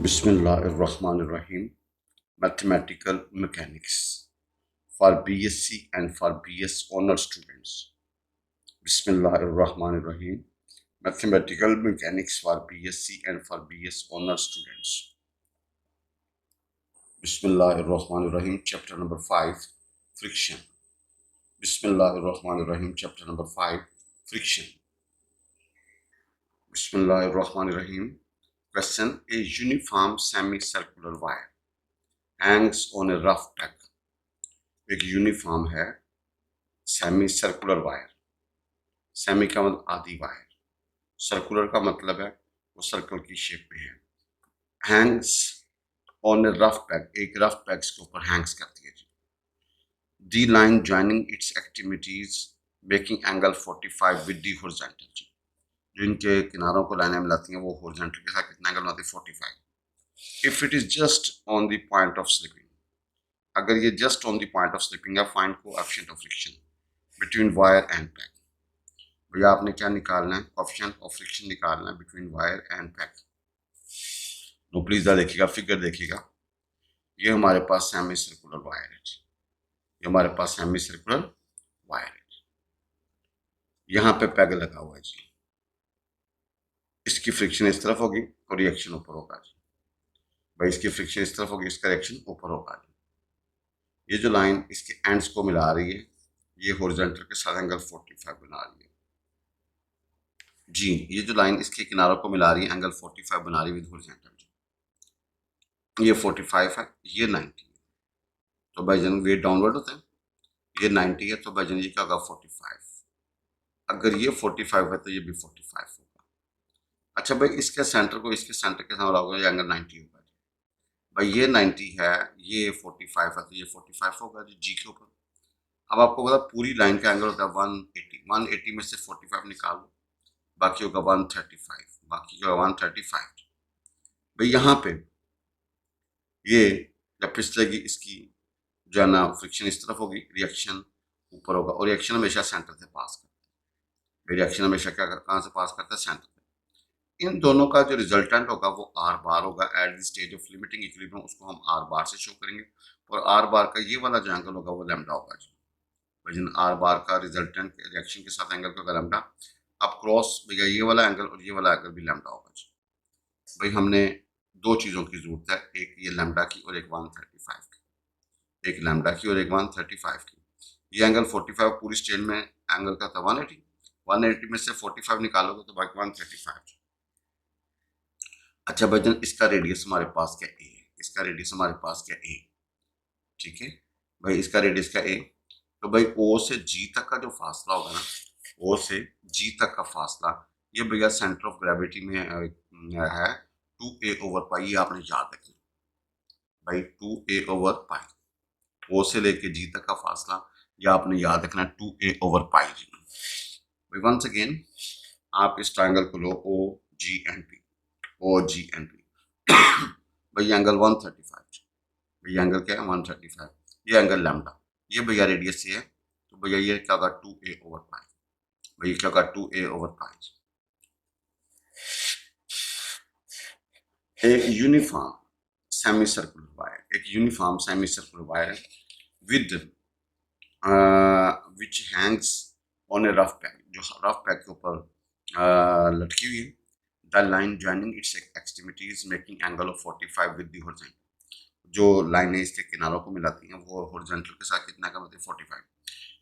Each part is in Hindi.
Bismillahirrahmanirrahim. Mathematical Mechanics for BSc and for BS honor students. Bismillahirrahmanirrahim. Mathematical Mechanics for BSc and for BS honor students. Bismillahirrahmanirrahim. Chapter number 5, Friction. Bismillahirrahmanirrahim. Chapter number 5, Friction. Bismillahirrahmanirrahim. Question: a uniform semicircular wire hangs on a rough tack. एक यूनिफॉर्म है सेमी सर्कुलर वायर। सेमी का मतलब आधी वायर, सर्कुलर का मतलब है वो सर्कल की शेप में है। Hangs on a rough pack, एक रफ पैक्स के ऊपर हैंग्स करती है जी। The line joining its activities making angle 45 with the horizontal जी। जो इनके किनारों को लाइनें मिलाती हैं वो हॉरिजॉन्टल के साथ कितना एंगल बनाती है 45। If it is just on the point of slipping, अगर ये just on the point of slipping है, find coefficient of friction between wire and pack. भैया आपने क्या निकालना है? कोएफिशिएंट ऑफ फ्रिक्शन निकालना है बिटवीन वायर एंड पैक। तो प्लीज देखिएगा, फिगर देखिएगा। ये हमारे पास सेमी सर्कुलर वायर है जी, ये हमारे पास सेमी सर्कुलर वायर है। यहाँ पे पैग लगा हुआ है जी। इसकी फ्रिक्शन इस तरफ होगी और रिएक्शन ऊपर होगा जी। भाई इसकी फ्रिक्शन इस तरफ होगी, इसका रिएक्शन ऊपर होगा जी। ये जो लाइन इसके एंड्स को मिला रही है, ये हॉरिजॉन्टल के साथ एंगल 45 बना रही है जी। ये जो लाइन इसके किनारों को मिला रही है, एंगल 45 बना रही है विद हॉरिजॉन्टल जी। ये 45 है, ये 90 है, तो भाई जन वेट डाउनवर्ड होता है। ये 90 है, तो भाई जन ये क्या होगा 45। अगर ये 45 है तो ये भी 45 होगा। अच्छा भाई इसके सेंटर को इसके सेंटर के साथ मिलाओगे, ये एंगल 90 होगा जी। भाई ये 90 है, ये 45 है, तो ये 45 होगा जी के ऊपर। अब आपको पता पूरी लाइन का एंगल होता है 180। 180 में से 45 निकाल लो, बाकी होगा 135, बाकी होगा 135। भाई यहाँ पे ये जब फिसलेगी, इसकी जो है ना फ्रिक्शन इस तरफ होगी, रिएक्शन ऊपर होगा, और रिएक्शन हमेशा सेंटर से पास करता है। रिएक्शन हमेशा क्या कहाँ से पास करता है? सेंटर से। इन दोनों का जो रिजल्टेंट होगा वो आर बार होगा at the stage of limiting equilibrium, उसको हम आर बार से शो करेंगे। और आर बार का ये वाला जो एंगल होगा वो लैम्डा होगा जी। वजन आर बार का रिजल्टेंट रिएक्शन के साथ एंगल का लैम्डा। अब क्रॉस भैया ये वाला एंगल और ये वाला एंगल भी लैम्डा होगा जी। भाई हमने दो चीज़ों की जरूरत है, एक ये लैम्डा की और एक 135 की। एक लैम्डा की और एक 135 की। ये एंगल 45 पूरी स्टेज में एंगल का था 180। 180 में से 45 निकालोगे तो बाकी 135। अच्छा भाईजान इसका रेडियस हमारे पास क्या ए है? इसका रेडियस हमारे पास क्या ए, ठीक है भाई, इसका रेडियस क्या ए। तो भाई ओ से जी तक का जो फासला होगा ना, ओ से जी तक का फासला, ये भैया सेंटर ऑफ ग्रेविटी में है 2a/पाई। ये आपने याद रखना भाई, 2a/पाई। ओ से लेके जी तक का फासला ये आपने याद रखना 2a/पाई जी। भाई वंस अगेन आप इस ट्रायंगल को लो O G and P, O G and P. भाई एंगल 135, भैया एंगल क्या है 135। ये एंगल लैम्डा, ये भैया रेडियस ये है, तो भैया ये क्या होगा 2a/पाई। भैया क्या होगा 2a/पाई। एक यूनिफॉर्म सेमी सर्कुलर वायर, एक uniform semi circular wire with which Hanks on a rough pack, जो रफ पैक के ऊपर लटकी हुई है। The line joining its extremities making angle of 45 with the horizontal. जो लाइनें इसके किनारों को मिलाती हैं वो हॉरिजॉन्टल के साथ कितना का मतलब 45।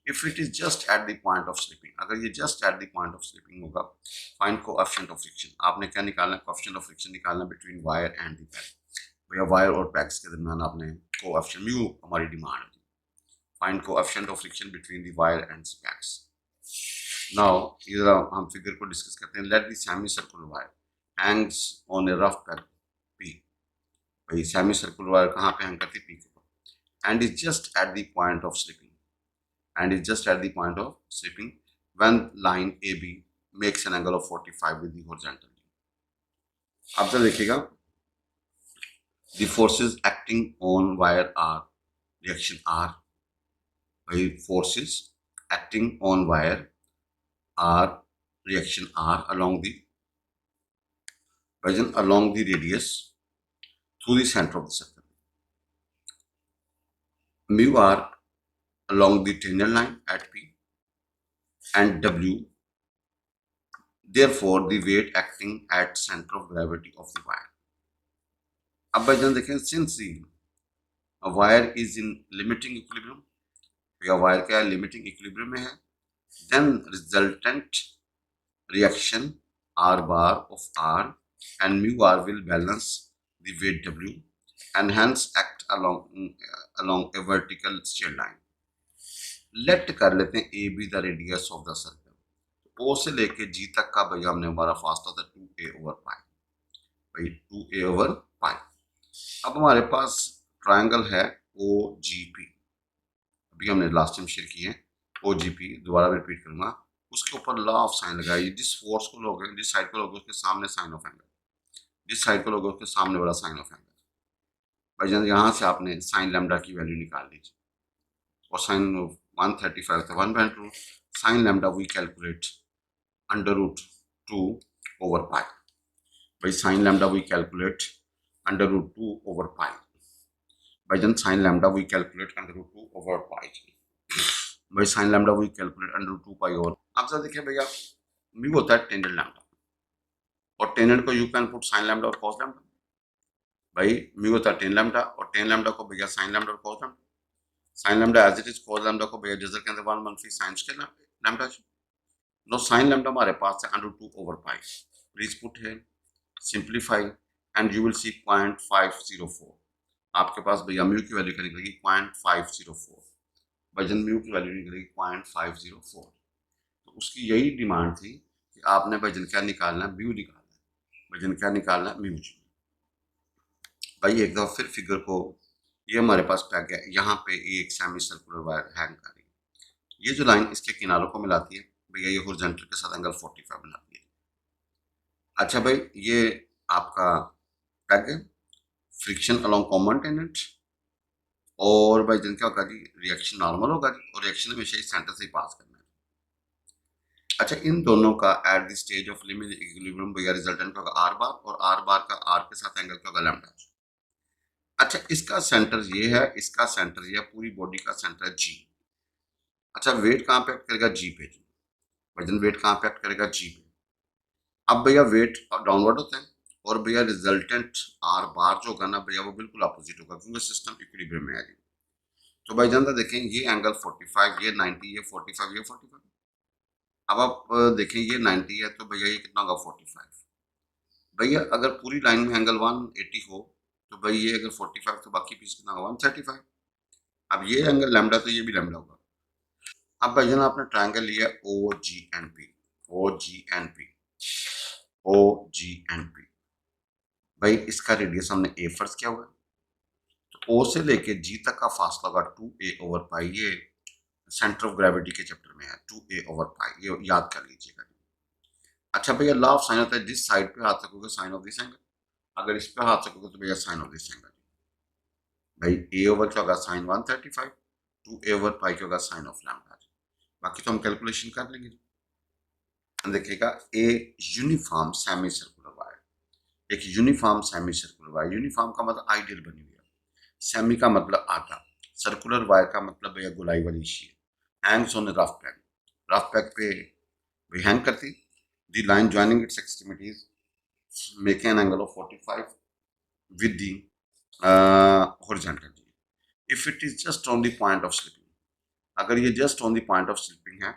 If it is just at the point of slipping, अगर ये just at the point of slipping होगा, फाइंड कोएफिशिएंट ऑफ फ्रिक्शन। आपने क्या निकालना है? कोएफिशिएंट ऑफ फ्रिक्शन निकालना between wire and the pack. भैया वायर और पैक्स के दरमियान आपने कोएफिशिएंट, म्यू हमारी डिमांड है, find coefficient of friction between the wire and the packs. Now इधर हम फिगर को डिस्कस करते हैं। Let the semi circular wire hangs on a rough pack P. भाई सेमी सर्कुलर वायर कहाँ पे हैंग करती है? पी के ऊपर। And is just at the point of slipping, and is just at the point of slipping when line AB makes an angle of 45 with the horizontal. अब जरा देखिएगा, the forces acting on wire are reaction R, भाई forces acting on wire are reaction R along the radius through the center of the circle. Mu r along the tangent line at P and W, therefore the weight acting at center of gravity of the wire. अब भाई जान देखें, since the wire is in limiting equilibrium, या वायर क्या है, लिमिटिंग इक्विलिब्रियम में है, then resultant reaction r bar of r and mu r will balance the weight W and hence act along a vertical straight line. Let कर लेते हैं A B the radius of the circle. O से लेके जी तक का भैया हमने हमारा फासला था 2a ओवर पाई, भाई 2a ओवर पाई। अब हमारे पास ट्रायंगल है ओ जी पी, अभी हमने लास्ट टाइम शेयर किए हैं। ओ जी पी दोबारा रिपीट करूंगा, उसके ऊपर लॉ ऑफ साइन लगाइए। जिस फोर्स को लोगे, जिस साइड को लोगे उसके सामने साइन ऑफ एंगल, जिस साइड को लोगे उसके सामने वाला साइन ऑफ एंगल। भाई जान यहाँ से आपने साइन लैम्डा की वैल्यू निकाल लीजिए, और साइन 135 था 1/2 sine lambda we calculate under root 2 over pi. भाई sine lambda we calculate under root 2 over pi. भाई जान sine lambda we calculate under root 2 over pi. भाई sine lambda we calculate under root 2 pi over. आप जरा देखिए भैया, म्यू होता है टेंजेंट लैम्डा, और टेंजेंट को you can put sine lambda और कॉस लैम्डा। भाई म्यू होता है टेन लैम्डा, और टेन लैम्डा को भैया साइन लैम्डा और cos lambda. Sine lambda as it is, cos lambda को भैया जैसे कहते हैं 1 मंफी sine square lambda. Now sine lambda हमारे पास है under 2 over pi. Please put है, simplify and you will see 0.504। आपके पास भैया म्यू की वैल्यू क्या निकलेगी 0.504। वजन म्यू की वैल्यू निकलेगी 0.504। तो उसकी यही डिमांड थी कि आपने वजन क्या निकालना है, म्यू निकालना है। वजन क्या निकालना है, म्यू जी। भाई एक दफा फिर फिगर को, ये हमारे पास पैक है, यहाँ पे एक सेमी सर्कुलर वायर हैंग कर रही है। ये जो लाइन इसके किनारों को मिलाती है भैया, ये हॉरिजॉन्टल के साथ एंगल 45 बनाती है। अच्छा भाई, ये आपका पैक है, फ्रिक्शन अलोंग कॉमन टेंजेंट, और भाई जन क्या होगा जी, रिएक्शन नॉर्मल होगा जी, और रिएक्शन हमेशा इस सेंटर से ही पास करना है। अच्छा, इन दोनों का at the stage of limit equilibrium भैया रिजल्टेंट का होगा आर बार, और आर बार का आर के साथ एंगल का होगा लैम्डा। अच्छा, इसका सेंटर ये है, इसका सेंटर ये है, पूरी बॉडी का सेंटर है जी। अच्छा, वेट कहाँ पे एक्ट करेगा, जी पे जी। वजन वेट कहाँ पे एक्ट करेगा, जी पे। अब भैया वेट डाउनवर्ड होता है, और भैया रिजल्टेंट आर बार जो होगा ना भैया, वो बिल्कुल अपोजिट होगा, क्योंकि सिस्टम इक्विलिब्रियम में है जी। तो भाई जानता देखें, ये एंगल 45, ये 90, ये 45, ये 45। अब आप देखें, ये 90 है तो भैया ये कितना होगा 45। भैया अगर पूरी लाइन में एंगल 180 हो तो भाई ये अगर 45 तो बाकी पीस कितना होगा 135। अब ये एंगल लैम्डा तो ये भी लैम्डा होगा। अब भाई जान आपने ट्रायंगल लिया ओ G N P, O G N P, O G N P. भाई इसका रेडियस हमने ए फर्ज किया हुआ है, तो ओ से लेके जी तक का फासला होगा 2a ओवर पाई। ये सेंटर ऑफ ग्रेविटी के चैप्टर में है, 2a ओवर पाई, ये याद कर लीजिएगा। अच्छा भैया, लॉ ऑफ साइन होता है, जिस साइड पे हाथ रखोगे साइन ऑफ दिस एंगल, अगर इस पे हाथ रखोगे तो भैया साइन ऑफ दिस एंगल। भाई ए ओवर क्या होगा साइन 135, 2a ओवर पाई क्या होगा साइन ऑफ लैम्डा। बाकी तो हम कैलकुलेशन कर लेंगे। देखिएगा, a uniform semi circular wire, एक uniform semi circular wire. Uniform का मतलब आइडियल बनी हुई है, सेमी का मतलब आधा, सर्कुलर वायर का मतलब भैया गोलाई वाली sheet. Hangs on rough pack, rough pack पे भी हैंग करती। The line joining its extremities make an angle of 45 with the horizontal. If it is just on the point of slipping, अगर ये just on the point of slipping है,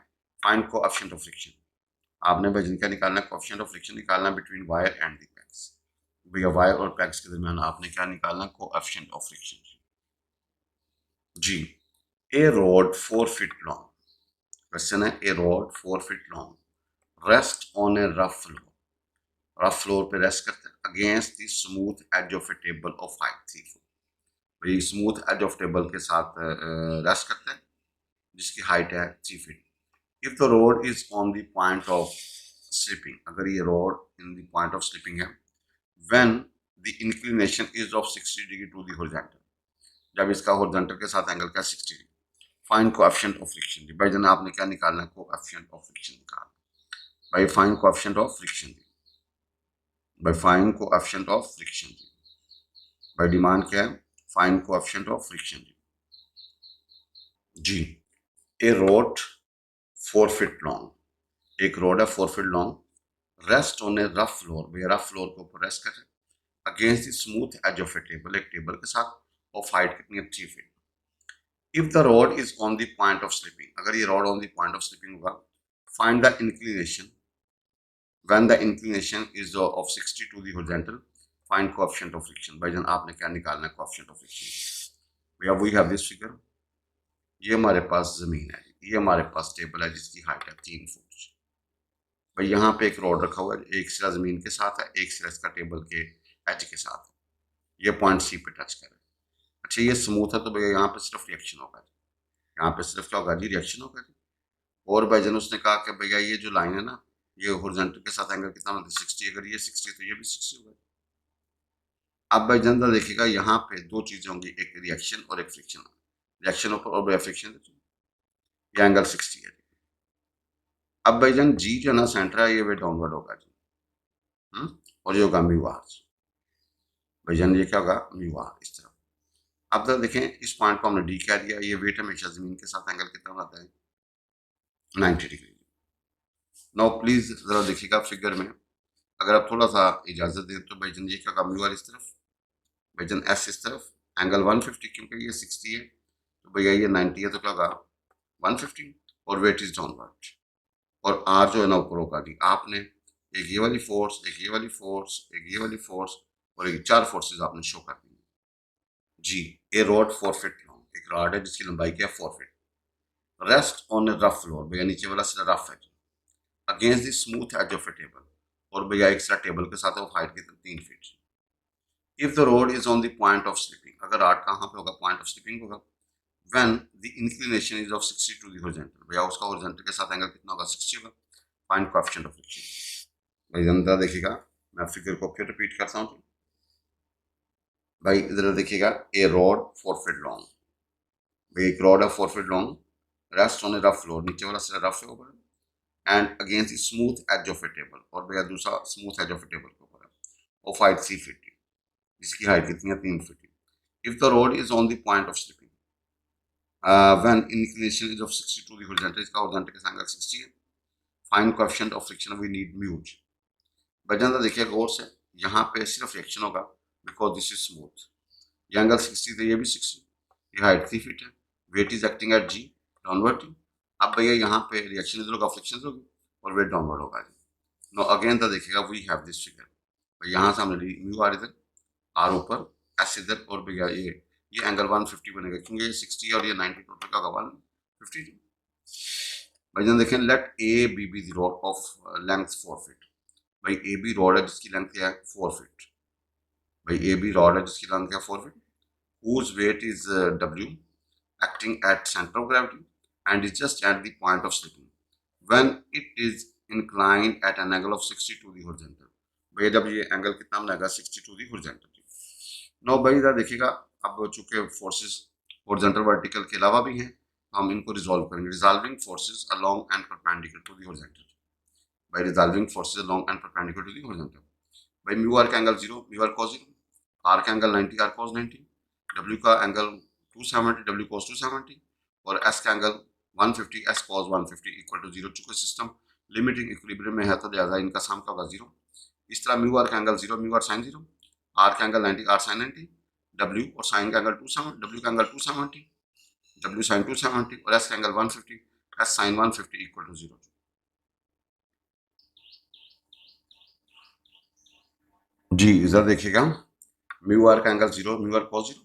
फाइंड कोएफिशिएंट ऑफ फ्रिक्शन। आपने भाई जिनका निकालना है, कोएफिशिएंट ऑफ फ्रिक्शन निकालना between wire and the packs. भैया वायर और पैक्स के दरमियान आपने क्या निकालना, कोएफिशिएंट ऑफ फ्रिक्शन जी। A rod 4 feet long, question है a rod 4 feet long rest on a rough floor, rough floor पे रेस्ट करते हैं against the smooth edge of a table of height 3 foot. भाई स्मूथ एज ऑफ टेबल के साथ रेस्ट करते हैं जिसकी हाइट है 3 feet. If the rod is on the point of slipping, अगर ये rod in the point of slipping है, when the inclination is of 60 degree to the horizontal, जब इसका हॉरिजॉन्टल के साथ एंगल का 60 degree. Find coefficient of friction. भाई जन आपने क्या निकालना है, कोएफिशिएंट ऑफ फ्रिक्शन निकालना। भाई find coefficient of friction, by find coefficient of friction. भाई डिमांड क्या है? फाइंड कोएफिशिएंट ऑफ फ्रिक्शन जी। ए रोड 4 फीट लॉन्ग, एक रोड है 4 feet long, rest on a rough floor, भैया रफ फ्लोर के ऊपर रेस्ट कर against the smooth edge of a table, एक टेबल के साथ, और हाइट कितनी है 3 feet. If the rod is on the point of slipping, अगर ये rod on the point of slipping होगा, find the inclination when the inclination is of 60 to the horizontal, find coefficient of friction. भाईजान आपने क्या निकालना है? Coefficient of friction. भैया वी हैव दिस फिगर, ये हमारे पास जमीन है, ये हमारे पास टेबल है जिसकी हाइट है 3 फुट। भाई यहाँ पे एक रॉड रखा हुआ है, एक सिरा जमीन के साथ है, एक सिरा इसका टेबल के एज के साथ है, ये पॉइंट सी पे टच कर रहा है। अच्छा ये स्मूथ है तो भैया यहाँ पे सिर्फ रिएक्शन होगा, यहाँ पे सिर्फ क्या होगा जी? रिएक्शन होगा जी। और भाईजान उसने कहा कि भैया ये जो लाइन है ना, ये हॉरिजॉन्टल के साथ एंगल कितना होता है? 60। अगर ये 60 तो ये भी 60 होगा। अब भाईजान देखिएगा यहाँ पे दो चीजें होंगी, एक रिएक्शन और एक फ्रिक्शन। रिएक्शन ऊपर और फ्रिक्शन, ये एंगल 60 है। अब भाईजान जी जो ना सेंटर है, ये वे डाउनवर्ड होगा जी। और ये होगा म्यू आर। भाईजान ये क्या होगा? म्यू आर इस तरह। अब तक देखें, इस पॉइंट को हमने डी कह दिया, ये वेट हमेशा जमीन के साथ एंगल कितना बनाता है? 90 डिग्री। नाउ प्लीज जरा देखिएगा फिगर में, अगर आप थोड़ा सा इजाजत दें तो भाईजान ये क्या होगा? म्यू आर इस तरफ, भाईजान एस इस तरफ, एंगल 150, क्योंकि ये 60 है तो भैया ये 90 है तो क्या होगा? 150, और वेट इज डाउनवर्ड, और आर जो है ना ऊपर होगा जी। आपने एक ये वाली फोर्स, एक ये वाली फोर्स, एक ये वाली फोर्स, और एक 4 फोर्सेस आपने शो कर दी जी। ए रॉड 4 फीट लॉन्ग, एक रॉड है जिसकी लंबाई क्या है? 4 feet, rest on a rough floor, भैया नीचे वाला सिरा रफ है, against the smooth edge of a table, और भैया एक सिरा टेबल के साथ है, वो हाइट कितनी? 3 feet. If the rod is on the point of slipping, अगर रॉड कहाँ पे होगा? पॉइंट ऑफ स्लिपिंग होगा। When the inclination is of 60 to the horizontal, भैया उसका हॉरिजॉन्टल के साथ एंगल कितना होगा? 60 होगा। Find coefficient of friction. भाई जनता देखिएगा, मैं फिगर को फिर रिपीट करता हूँ भाई, इधर देखिएगा, ए रॉड 4 फीट लॉन्ग, भाई एक रॉड है 4 feet long, rest on a rough floor, नीचे वाला सिरा रफ है ऊपर, and against smooth edge of a table, और भैया दूसरा smooth edge of a table के ऊपर है, ऑफ हाइट 3 फीट, जिसकी हाइट कितनी है? 3 feet. If the rod is on the point of slipping, when inclination is of 60 to the horizontal, इसका हॉरिजॉन्टल के एंगल 60 है। Find coefficient of friction, we need mu. बजाना देखिए गौर से, यहाँ पे सिर्फ रिएक्शन होगा बिकॉज दिस इज स्मूथ, ये एंगल 60 तो ये भी 60, ये हाइट 3 फीट है, weight is acting at G, downward. अब भैया यहाँ पे रिएक्शन इधर होगा, फ्रिक्शन होगी, और वेट डाउनवर्ड होगा जी। नो अगेन तो देखिएगा, वी हैव दिस फिगर, यहाँ से हमने म्यू आर इधर, आर ऊपर, एस इधर, और भैया ये एंगल 150 बनेगा, क्योंकि ये 60 और ये 90 टोटल का होगा 150। भैया देखें, let A B the rod of length 4 feet, भाई ए बी रॉड है जिसकी लेंथ क्या है? 4 फीट। भाई ए बी रॉड है जिसकी लेंथ क्या है? 4 feet, whose weight is W, acting at center of gravity and is just at the point of slipping when it is inclined at an angle of 60 to the horizontal। भैया जब ये एंगल कितना बनेगा? 60 टू दी हॉरिजॉन्टल। नो भाई इधर देखिएगा, अब चूंकि फोर्सेस हॉरिजॉन्टल वर्टिकल के अलावा भी हैं, तो हम इनको रिजॉल्व करेंगे। Resolving forces along and perpendicular to the horizontal, भाई resolving forces along and perpendicular to the horizontal. भाई म्यू आर का angle 0, mu R cos 0, R का एंगल 90, आर कॉस 90, डब्ल्यू का एंगल 270, डब्ल्यू कॉस 270, और एस का angle 150, S cos 150 equal to 0। चूंकि सिस्टम लिमिटिंग इक्विलिब्रियम में है तो लिहाजा इनका सम का होगा 0। इस तरह म्यू आर का angle 0, mu R sine 0, R का एंगल 90, आर साइन 90, डब्ल्यू और साइन का एंगल 270, डब्ल्यू का एंगल 270, डब्ल्यू साइन 270, और एस का angle 150, S sine 150 equal to 0। जी इधर देखिएगा, म्यू आर का angle 0, mu R cos 0,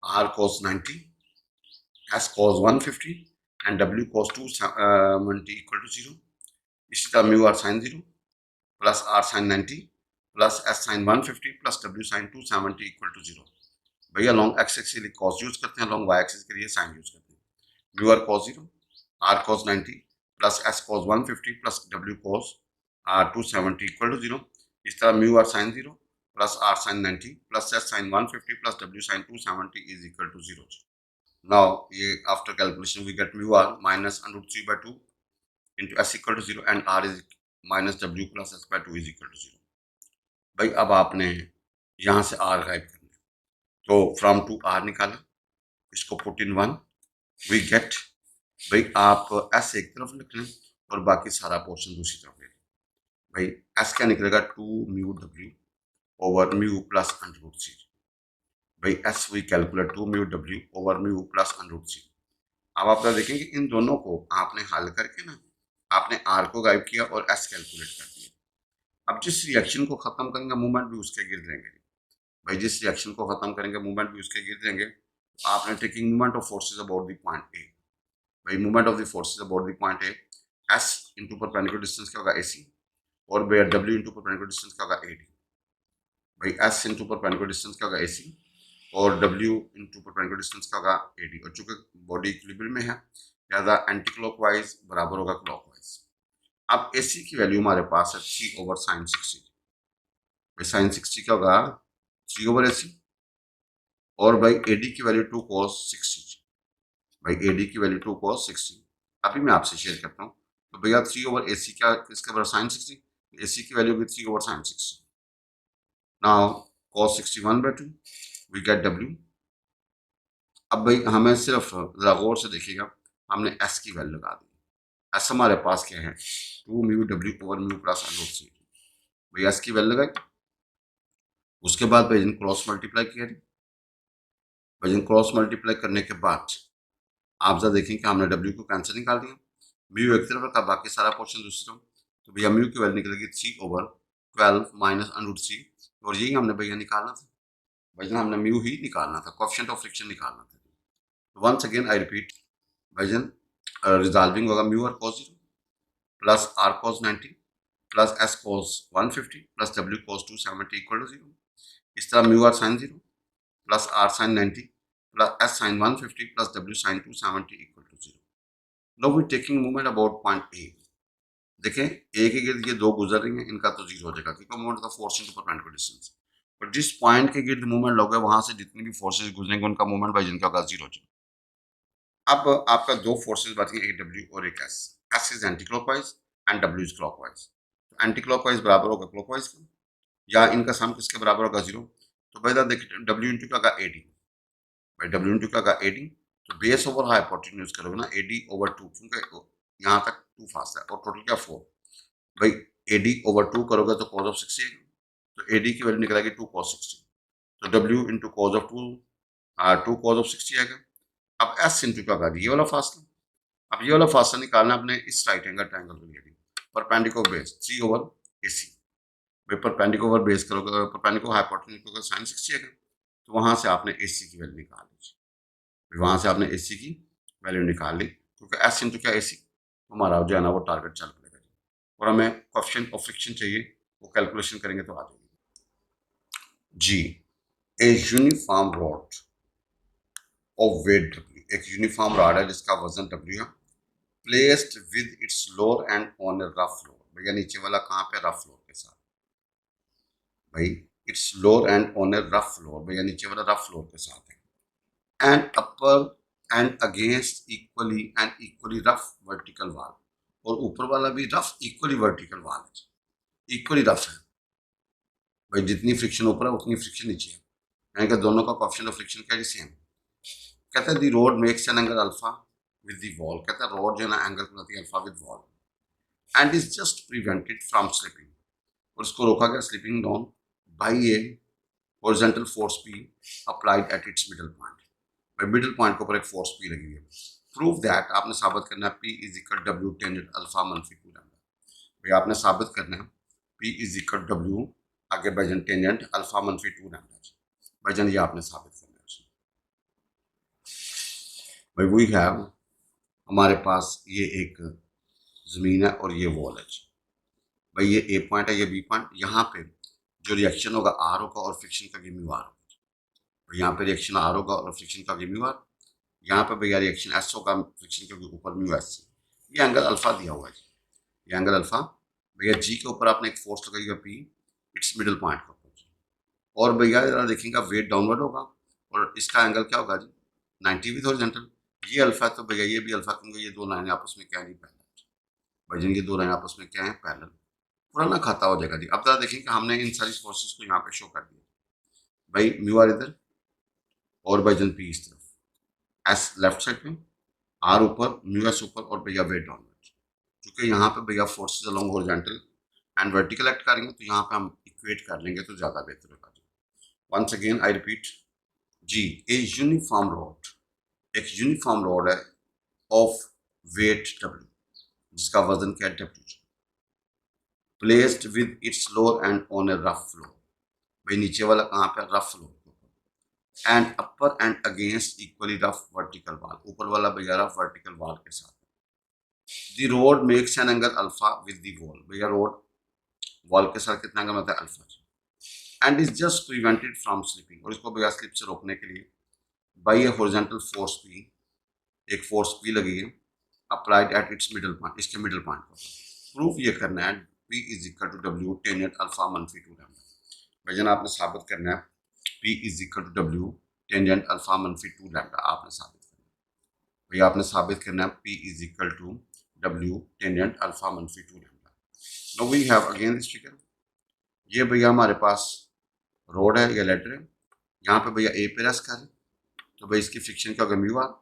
R cos 90, S cos 150, and W cos 270 equal to 0। इसी तरह mu R sine 0 plus R sine 90 plus S sine 150 plus W sine 270 equal to 0। भैया लॉन्ग एक्स एक्सिस के लिए कॉस यूज करते हैं, लॉन्ग वाई एक्सिस के लिए साइन यूज करते हैं। Mu R cos 0, R cos 90 plus S cos 150 plus W cos 270 equal to 0। इस तरह mu R sine 0 plus R sine 90 plus S sine 150 plus W sine 270 is equal to 0। Now, after calculation, we get mu r minus under root 3 by 2 into s equal to 0 and r is minus w plus s by 2 is equal to 0। भाई अब आपने यहाँ से r गायब करना है, तो फ्रॉम टू आर निकाला, इसको पुट इन 1, वी गेट, भाई आप एस एक तरफ लिख लें और बाकी सारा पोर्शन दूसरी तरफ ले लें। भाई एस क्या निकलेगा, 2μw over mu plus √c। भाई S V calculate 2μw over mu plus √c। अब आप देखेंगे इन दोनों को आपने हल करके ना आपने आर को गायब किया और एस कैलकुलेट कर दिया। अब जिस रिएक्शन को खत्म करेंगे मूवमेंट भी उसके गिर्द रहेंगे। भाई जिस रिएक्शन को खत्म करेंगे मूवमेंट भी उसके गिर्द रहेंगे। तो आपने taking movement of forces about the point A, भाई movement of the forces about the point A, S into perpendicular distance क्या होगा एसी, और भाई डब्ल्यू इंटू परपेंडिकुलर डिस्टेंस क्या होगा एडी। भाई एस इंटू परपेंडिकुलर डिस्टेंस क्या होगा एसी और डब्ल्यू इंटू परपेंडिकुलर डिस्टेंस का होगा एडी। और चूंकि बॉडी इक्विलिब्रियम में है लिहाजा एंटी क्लॉकवाइज बराबर होगा क्लॉकवाइज। अब एसी की वैल्यू हमारे पास है 3 ओवर साइन 60। साइन 60 क्या होगा 3 ओवर एसी, और भाई एडी की वैल्यू 2 cos 60। भाई एडी की वैल्यू 2 cos 60 अभी मैं आपसे शेयर करता हूँ। तो भैया 3 ओवर एसी क्या किसके बराबर साइन 60, एसी की वैल्यू भी 3 over sine 60। Now cos 61/2 we get W. अब भाई हमें सिर्फ जरा गौर से देखिएगा, हमने एस की वैल्यू लगा दी। एस हमारे पास क्या है 2μw over mu plus √c। भाई एस की वैल्यू लगाई, उसके बाद भाई क्रॉस मल्टीप्लाई किया। भाई क्रॉस मल्टीप्लाई करने के बाद आप जरा देखें कि हमने डब्ल्यू को कैंसिल निकाल दिया, म्यू एक तरफ रखा बाकी सारा पोर्शन दूसरी तरफ। तो भैया म्यू की वैल्यू निकलेगी 3 ओवर 12 माइनस √c, और यही हमने भैया निकालना था। भाई हमने म्यू ही निकालना था, कोएफिशिएंट ऑफ फ्रिक्शन निकालना था। वंस अगेन आई रिपीट, भाईजन रिजॉल्विंग होगा म्यू और cos 0 plus R cos 90 plus S cos 150 plus W cos 270 equal to 0। इस तरह mu R sine 0 plus R sine 90 plus S sine 150 plus W sine 270 equal to 0। Now we taking movement about point A. देखें ए के गिर्द ये दो गुजर रही हैं, इनका तो 0 हो जाएगा क्योंकि मूवमेंट का फोर्स इनटू परपेंडिकुलर डिस्टेंस। पर जिस पॉइंट के गिर्द मूवमेंट लोगे वहां से जितनी भी फोर्सेस गुजरेंगे उनका मूवमेंट बाई जिनका होगा 0 हो। अब आपका दो फोर्सेस बची हैं, एक डब्ल्यू और एक S. S is anti clockwise and W is clockwise. Anti clockwise बराबर होगा क्लॉकवाइज का, या इनका सम किसके बराबर होगा 0। तो भाई देखिए डब्ल्यू इंटू का होगा एडी, भाई डब्ल्यू इंटू का होगा एडी। तो बेस ओवर हाइपोटेन्यूज करोगे ना एडी ओवर 2, क्योंकि यहाँ तक 2 फास्ट है और टोटल क्या 4। भाई एडी ओवर 2 करोगे तो cos ऑफ 60 आएगा, तो एडी की वैल्यू निकलेगी 2 cos 60। तो W into cos of 2 cos of 60 आएगा। अब एस इंटू का होगा ये वाला फासला। अब ये वाला फासला निकालना अपने इस राइट एंगल ट्रायंगल को लिए परपेंडिकुलर बेस 3 ओवर एसी। भाई परपेंडिकुलर बेस करोगे परपेंडिकुलर हाइपोटेन्यूज को साइन 60 आएगा, तो वहां से आपने एसी की वैल्यू निकाल लीजिए। वहां से आपने एसी की वैल्यू निकाल ली क्योंकि एस इंटू क्या एसी, तो हमारा जो है ना वो टारगेट चल पड़ेगा। और हमें कोएफिशिएंट ऑफ फ्रिक्शन चाहिए, वो कैलकुलेशन करेंगे तो आ जाएगी। जी a uniform rod of weight W, एक यूनिफॉर्म रॉड है जिसका वजन डब्ल्यू है, placed with its lower end on a rough floor. भैया नीचे वाला कहाँ पे, रफ फ्लोर के साथ। भाई it's lower end on a rough floor, भैया नीचे वाला रफ फ्लोर के साथ है। And upper end against equally and equally rough vertical वाल, और ऊपर वाला भी रफ इक्वली वर्टिकल वाल है, इक्वली रफ है। भाई जितनी फ्रिक्शन ऊपर है उतनी फ्रिक्शन नीचे है, यानी कि दोनों का कोएफिशिएंट ऑफ फ्रिक्शन क्या है, सेम। कहता है the rod makes an angle alpha with the wall, कहता है रोड जो है ना एंगल बनाती है alpha with wall, and is just prevented from slipping, और उसको रोका गया slipping down by a horizontal force P applied at its middle point. भाई मिडल पॉइंट के ऊपर एक फोर्स पी लगी है। प्रूव दैट, आपने साबित करना है P is equal W tangent alpha मनफी 2 लैम्डा। भाई आपने साबित करना है पी इज इक्वल डब्ल्यू आगे भाईजान टेंजेंट अल्फा मनफी 2 लैम्डा। भाईजान ये आपने साबित करना है। भाई वी हैव, हमारे पास ये एक जमीन है और ये वॉल है। भाई ये ए पॉइंट है, ये बी पॉइंट, यहाँ पे जो रिएक्शन होगा आर होगा और फ्रिक्शन का म्यू आर होगा। यहाँ पे रिएक्शन आर होगा और फ्रिक्शन का म्यू आर, यहाँ पे भैया रिएक्शन एस होगा फ्रिक्शन के ऊपर म्यू एस। ये एंगल अल्फा दिया हुआ है, ये एंगल अल्फा। भैया जी के ऊपर आपने एक फोर्स लगाई है पी इट्स मिडल पॉइंट के ऊपर, और भैया जरा देखेंगे वेट डाउनवर्ड होगा और इसका एंगल क्या होगा जी 90 विद हॉरिजॉन्टल। ये अल्फा, तो भैया ये भी अल्फा, क्योंकि ये दो लाइनें आपस में क्या नहीं पैरेलल। भाई ये दो लाइन आपस में क्या है पैरेलल, पुराना खाता हो जाएगा जी। अब जरा देखें कि हमने इन सारी फोर्सेस को यहाँ पे शो कर दिया। भाई म्यू आर इधर और भाईजान पी इस तरफ, एस लेफ्ट साइड पे, आर ऊपर, म्यू एस ऊपर और भैया वेट डाउनवर्ड। क्योंकि यहाँ पे भैया forces along horizontal and vertical act करेंगे तो यहाँ पे हम इक्वेट कर लेंगे तो ज़्यादा बेहतर होगा। वंस अगेन आई रिपीट, जी ए यूनिफॉर्म रॉड, एक यूनिफॉर्म रॉड है ऑफ वेट डब्ल्यू, जिसका वजन क्या है W, placed with its lower end on a rough floor. भाई नीचे वाला कहाँ पे, rough floor, and upper end against equally rough vertical wall, ऊपर वाला भैया रफ वर्टिकल वॉल के साथ। The rod makes an angle alpha with the wall, भैया रोड वॉल के साथ कितना एंगल होता है, alpha, and is just prevented from slipping, और इसको भैया स्लिप से रोकने के लिए by a horizontal force P, एक फोर्स पी लगी है applied at its middle point, इसके मिडल पॉइंट पर। प्रूफ ये करना है P is equal to W tangent alpha मनफी 2 लैम्डा। भैया आपने साबित करना है P is equal to W tangent alpha मनफी 2 लैम्डा, आपने साबित करना है। भैया आपने साबित करना है P is equal to W tangent alpha मनफी 2 lambda. Now we have again this figure, ये भैया हमारे पास रोड है या लेटर है, यहाँ पे भैया ए पे रेस्ट कर रहे, तो भाई इसकी फ्रिक्शन क्या होगा म्यू आर,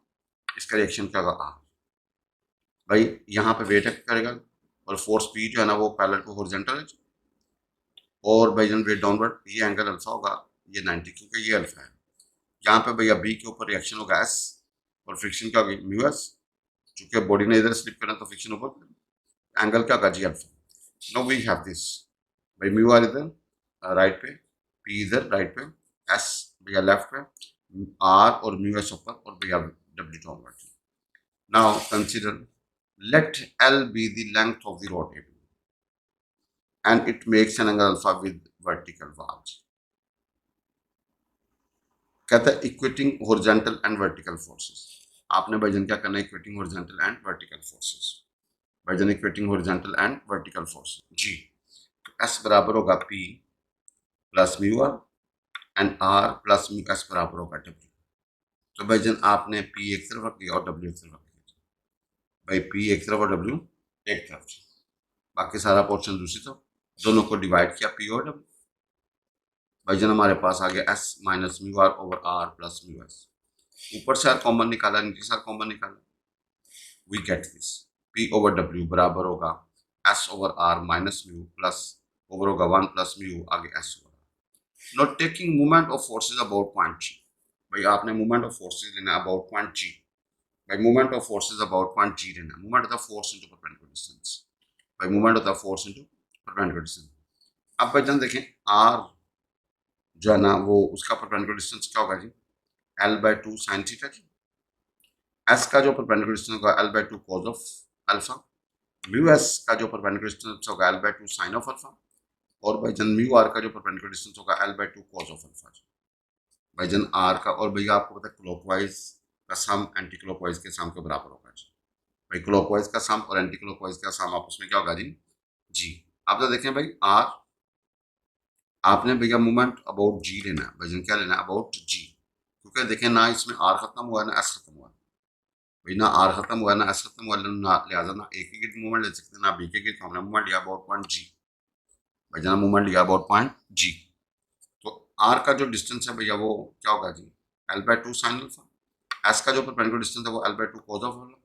इसका रिएक्शन क्या होगा आर। भाई यहाँ पे वेट एक्ट करेगा और फोर्स पी जो है ना वो पैरेलल टू हॉरिजॉन्टल है, और भाई जन वेट डाउनवर्ड, ये एंगल अल्फा होगा, ये 90 क्योंकि ये अल्फा है। यहाँ पे भैया बी के ऊपर रिएक्शन होगा एस, और फ्रिक्शन क्या होगी म्यू एस, चूंकि बॉडी ने इधर स्लिप करना तो फ्रिक्शन ऊपर, एंगल क्या होगा जी alpha. No we have this, भाई म्यू आर इधर राइट पे, पी इधर राइट पे, एस भैया लेफ्ट पे, आर और म्यू एस ऊपर और भैया W downward. Now consider let L be the length of the rod AB and it makes an angle alpha with vertical valves. कहता है equating horizontal and vertical forces. आपने भाईजान क्या करना है, equating horizontal and vertical forces, भाईजान equating horizontal and vertical forces जी। तो S बराबर होगा P plus mu R and R plus mu S बराबर होगा W। तो भाईजान आपने P एक तरफ रख दिया और W एक तरफ रख दिया, भाई P एक तरफ और W एक तरफ, बाकी सारा पोर्शन दूसरी तरफ, दोनों को डिवाइड किया P और W। भाईजान हमारे पास आ गया S minus mu R over R plus mu S, ऊपर से कॉमन निकाला, नीचे से कॉमन निकाला, we get this P over W बराबर होगा S over R minus mu plus over होगा 1 प्लस म्यू, आगे S over R। Not taking movement of forces about point G, भाई आपने मूवमेंट ऑफ फोर्सेज लेना अबाउट पॉइंट G, भाई movement of forces about point G लेना, movement of the force into perpendicular distance, भाई movement of the force into perpendicular distance. अब भाईजान देखें R जो है ना वो उसका परपेंडिकुलर डिस्टेंस क्या होगा जी, L/2 sin थीटा जी। S का जो परपेंडिकुलर डिस्टेंस होगा L/2 cos of alpha, mu S का जो परपेंडिकुलर डिस्टेंस होगा L/2 sin ऑफ अल्फा, और भाईजान म्यू आर का जो परपेंडिकुलर डिस्टेंस होगा L/2 cos ऑफ अल्फा। भाईजान आर का, और भैया आपको पता है क्लॉकवाइज का सम एंटी क्लॉकवाइज के सम के बराबर होगा जी। भाई क्लॉकवाइज का सम और एंटी क्लॉकवाइज का सम आपस में क्या होगा जी। आप तो देखें भाई आर, आपने भैया मूवमेंट अबाउट जी लेना है, भाईजान क्या लेना है अबाउट जी, क्योंकि देखें ना इसमें आर खत्म हुआ है ना एस खत्म हुआ है, भाई ना आर खत्म हुआ है ना एस खत्म हुआ है, ना लिहाजा ना ए की मूवमेंट ले सकते हैं ना बी की, तो हमने मूवमेंट लिया अबाउट पॉइंट जी, भाईजान मूवमेंट लिया अबाउट पॉइंट जी। तो आर का जो डिस्टेंस है भैया वो क्या होगा जी L/2 sin अल्फा, एस का जो परपेंडिकुलर डिस्टेंस है वो L/2 cos of alpha,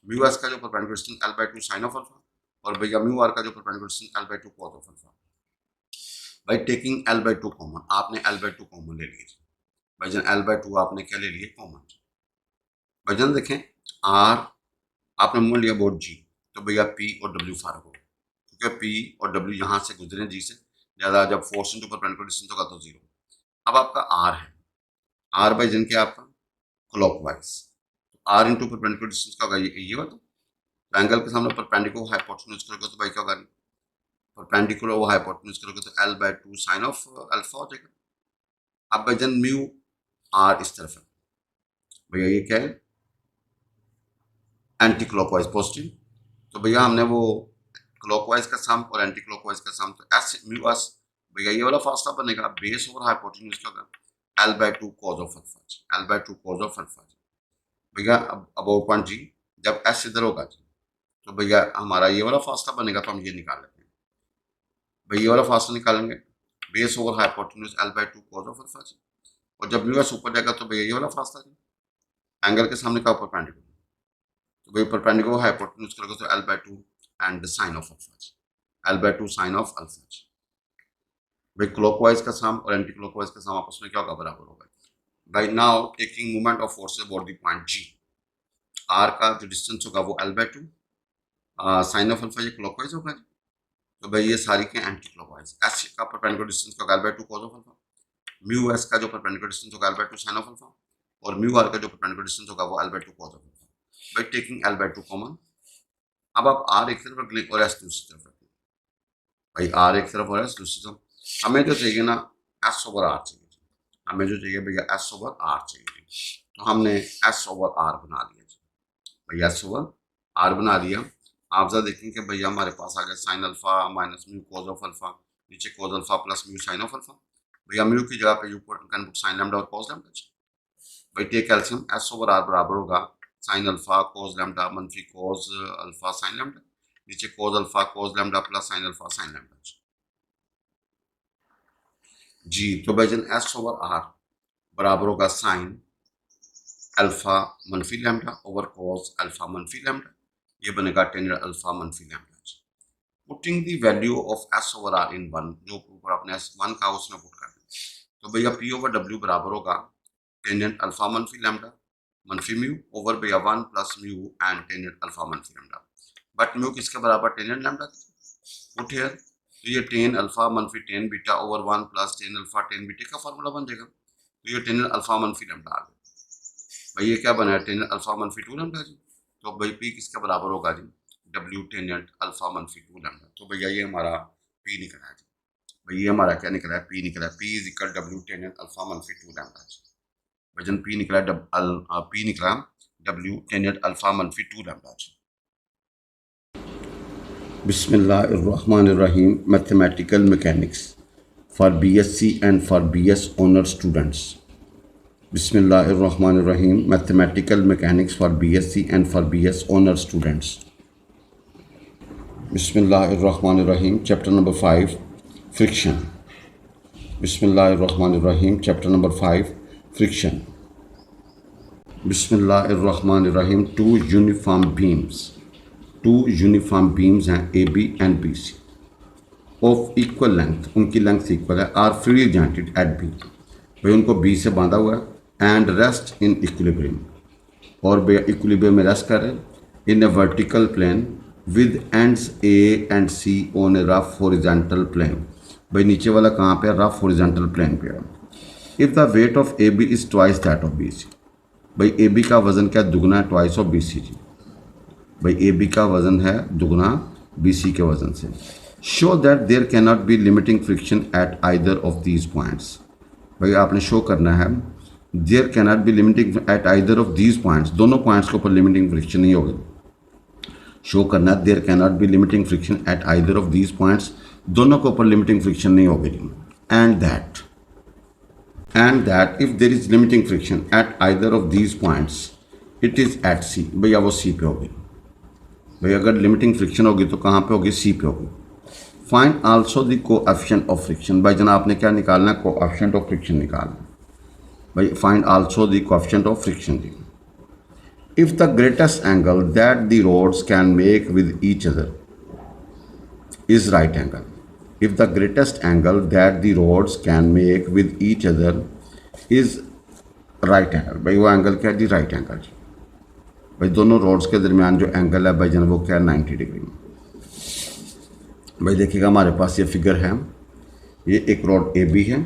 mu S का जो perpendicular distance L/2 sin of alpha, और भैया म्यू आर का जो perpendicular distance L/2 cos of alpha. भाई टेकिंग L/2 कॉमन, आपने L/2 कॉमन ले लिए भाईजान, L/2 आपने क्या ले लिए कॉमन। भाईजान देखें आर आपने मूवमेंट लिया अबाउट जी, तो भैया P और W फारग हो, क्योंकि P और W यहाँ से गुजरे जी से, ज़्यादा जब फोर्स इनटू परपेंडिकुलर डिस्टेंस होगा तो जीरो। अब आपका R है, R भाईजान क्या आपका clockwise, R into perpendicular distance का होगा ये वाला, तो एंगल के सामने परपेंडिकुलर हाइपोटेन्यूज करोगे तो भाई क्या होगा, परपेंडिकुलर वो हाइपोटेन्यूज करोगे तो L/2 sin ऑफ अल्फा हो जाएगा। अब भाईजान म्यू आर इस तरफ है, भैया ये क्या है एंटी क्लॉकवाइज पॉजिटिव, तो भैया हमने वो क्लॉकवाइज का सम और एंटी क्लॉकवाइज का सम, तो एस म्यू एस भैया ये वाला फासला बनेगा बेस ओवर हाइपोटेन्यूज का होगा L/2 cos of alpha, L/2 cos of alpha भैया अबाउट पॉइंट जी। जब एस इधर होगा जी तो भैया हमारा ये वाला फासला बनेगा, तो हम ये निकाल लेते हैं, भैया ये वाला फासला निकालेंगे base over hypotenuse L/2 cos of alpha जी, और जब म्यू एस ऊपर जाएगा तो भैया ये वाला फासला जी, एंगल के सामने का परपेंडिकुलर, तो भाई परपेंडिकुलर हाइपोटेन्यूज करोगे तो L/2 and sine of alpha, L/2 sine of alpha. भाई क्लॉकवाइज का सम और एंटी क्लॉकवाइज का सम आपस में क्या होगा, बराबर होगा। भाई now taking movement of forces about the point G, R का जो डिस्टेंस होगा वो L/2, साइन ऑफ अल्फा ये क्लॉकवाइज होगा जी, तो भाई ये सारी के एंटी क्लॉकवाइज। एस का परपेंडिकुलर डिस्टेंस होगा L/2 cos of alpha, mu S का जो परपेंडिकुलर डिस्टेंस होगा L/2 साइन ऑफ अल्फा, और म्यू आर का जो परपेंडिकुलर डिस्टेंस होगा वो L/2 कॉस ऑफ अल्फा। भाई टेकिंग L/2 कॉमन, अब आप आर एक तरफ रख लें और एस दूसरी तरफ रख लें। भाई आर एक तरफ और एस दूसरी तरफ। हमें जो चाहिए ना एस ओवर आर चाहिए, हमें जो चाहिए भैया एस ओवर आर चाहिए, तो हमने एस ओवर आर बना लिया जी। भैया एस ओवर आर बना लिया। आप जरा देखें कि भैया हमारे पास आ गया sine alpha minus mu cos of alpha, नीचे cos alpha plus mu sine of alpha. भैया म्यू की जगह पे you can put sine lambda और कॉज लैम्डा। भाई take calcium, S over R बराबर होगा साइन अल्फा कॉज लैम्डा मनफी कॉज अल्फा साइन लैम्डा, नीचे cos alpha cos lambda plus sine alpha sine lambda जी। तो भाई जन एस ओवर आर बराबर होगा साइन अल्फा मनफी लैम्डा ओवर कॉस अल्फा मनफी लैम्डा, ये बनेगा टेन अल्फा मनफी lambda. Putting the value of S over R in one, जो ऊपर आपने एस वन का उसमें पुट कर दें, तो भैया पी ओवर डब्ल्यू बराबर होगा टेन अल्फा मनफी लैम्डा मनफी म्यू ओवर भैया one plus mu and ten alpha मनफी लैम्डा। बट म्यू किसके बराबर, टेन लैम्डा। पुट हियर, तो ये टेन अल्फा मनफी tan beta over one plus tan alpha tan beta का फॉर्मूला बन जाएगा, तो ये टेन अल्फा मनफी लैम्डा आ गया। भाई ये क्या बना है, टेन अल्फा मनफी टू लैम्डा जी, तो भाई पी किसके बराबर होगा जी, डब्ल्यू टेनेंट अल्फा मनफी टू लैम्डा। तो भैया ये हमारा पी निकला है जी। भाई ये हमारा क्या निकला है, पी निकला है, P is equal W tangent alpha मनफी टू लैम्डा जी। वजन पी निकला पी निकला डब्ल्यू टेनेंट अल्फा मनफी टू लैम्डा जी। बिस्मिल्लाहिर्रहमानिर्रहीम। Mathematical mechanics for BSc and for BS honor students. Bismillahirrahmanirrahim. Mathematical mechanics for BSc and for BS honor students. Bismillahirrahmanirrahim. Chapter number 5, friction. Bismillahirrahmanirrahim. Chapter number 5, friction. Bismillahirrahmanirrahim. Two uniform beams हैं AB and BC of equal length, उनकी लेंथ इक्वल है, are freely jointed at B, भाई उनको B से बांधा हुआ है, एंड रेस्ट इन इक्विलिब्रियम, और भैया इक्विलिब्रियम में रेस्ट कर रहे हैं in a vertical plane with ends A and C on a rough horizontal plane. भाई नीचे वाला कहाँ पे है, रफ हॉरिजॉन्टल प्लेन पे है। If the weight of AB is twice that of BC, भाई AB का वजन क्या दुगना है ट्वाइस ऑफ BC जी। भाई AB का वजन है दुगना BC के वजन से। Show that there can not be limiting friction at either of these points, भाई आपने शो करना है there can not be limiting at either of these points, दोनों पॉइंट्स के ऊपर लिमिटिंग फ्रिक्शन नहीं होगी। शो करना है there can not be limiting friction at either of these points, दोनों के ऊपर लिमिटिंग फ्रिक्शन नहीं होगी। And that if there is limiting friction at either of these points it is at C, भैया वो C पे होगी। भाई अगर लिमिटिंग फ्रिक्शन होगी तो कहाँ पे होगी, C पे होगी। Find also the coefficient of friction, भाई जनाब आपने क्या निकालना है, कोएफिशिएंट ऑफ फ्रिक्शन निकालना है। भाई find also the coefficient of friction जी। If the greatest angle that the rods can make with each other is right angle, if the greatest angle that the rods can make with each other is right angle, भाई वो एंगल क्या है जी, राइट एंगल जी। भाई दोनों रोड्स के दरमियान जो एंगल है भाई जन वो क्या है, 90 डिग्री में। भाई देखिएगा हमारे पास ये फिगर है, ये एक रोड AB है,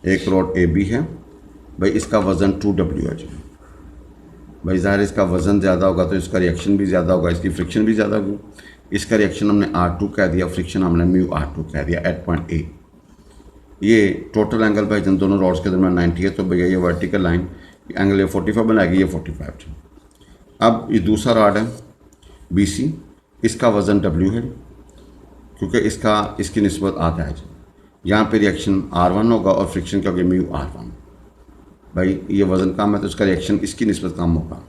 एक रोड AB है, भाई इसका वज़न 2W है जी। भाई ज़ाहिर इसका वज़न ज़्यादा होगा तो इसका रिएक्शन भी ज़्यादा होगा, इसकी फ्रिक्शन भी ज़्यादा होगी। इसका रिएक्शन हमने R2 कह दिया, फ्रिक्शन हमने μR2 कह दिया एट पॉइंट A। ये टोटल एंगल भाई जन दोनों रोड्स के दरमियान 90 है, तो भैया ये वर्टिकल लाइन एंगल ये 45 बनाएगी, ये 45 है। अब ये दूसरा रॉड है BC, इसका वज़न W है क्योंकि इसकी निस्बत आधा है। यहाँ पे रिएक्शन R1 होगा और फ्रिक्शन क्या होगी, μR1। भाई ये वज़न कम है तो इसका रिएक्शन इसकी निस्बत कम होगा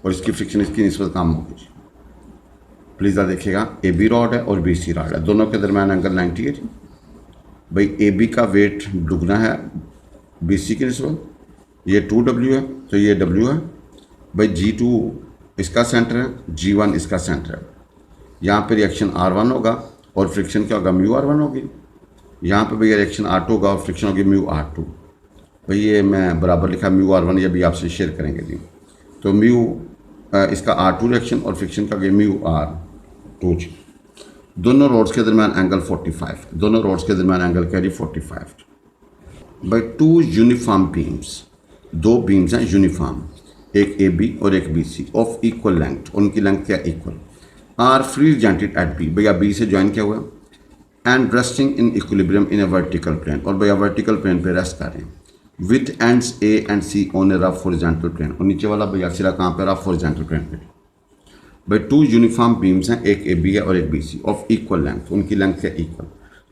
और इसकी फ्रिक्शन इसकी निस्बत कम होगी। प्लीज़ देखिएगा AB रॉड है और BC रॉड है, दोनों के दरमियान एंगल 90 है जी। भाई AB का वेट दुगना है बी सी की निस्बत, ये 2W है तो ये W है भाई, G2 इसका सेंटर है, G1 इसका सेंटर है। यहाँ पे रिएक्शन R1 होगा और फ्रिक्शन क्या होगा, म्यू R1 होगी। यहाँ पे भैया रिएक्शन R2 होगा और फ्रिक्शन होगी म्यू R2। भाई ये मैं बराबर लिखा म्यू R1, ये भी आपसे शेयर करेंगे जी। तो म्यू इसका R2 रिएक्शन और फ्रिक्शन का म्यू R2 जी। दोनों रोड्स के दरमियान एंगल 45, दोनों रोड्स के दरमियान एंगल क्या जी 45। बाई टू यूनिफॉर्म बीम्स, दो बीम्स हैं यूनिफॉर्म, एक ए बी और एक B C of equal length, उनकी लेंथ क्या equal, are free jointed at B, भैया बी से ज्वाइन किया हुआ and resting in equilibrium in a vertical plane, और भैया वर्टिकल प्लेन पे रेस्ट कर रहे हैं with ends A and C on a rough horizontal plane, और नीचे वाला भैया सिरा कहाँ पे, रफ हॉरिजॉन्टल प्लेन पे। भाई टू यूनिफॉर्म बीम्स हैं, एक ए बी है और एक B C of equal length, उनकी लेंथ क्या equal,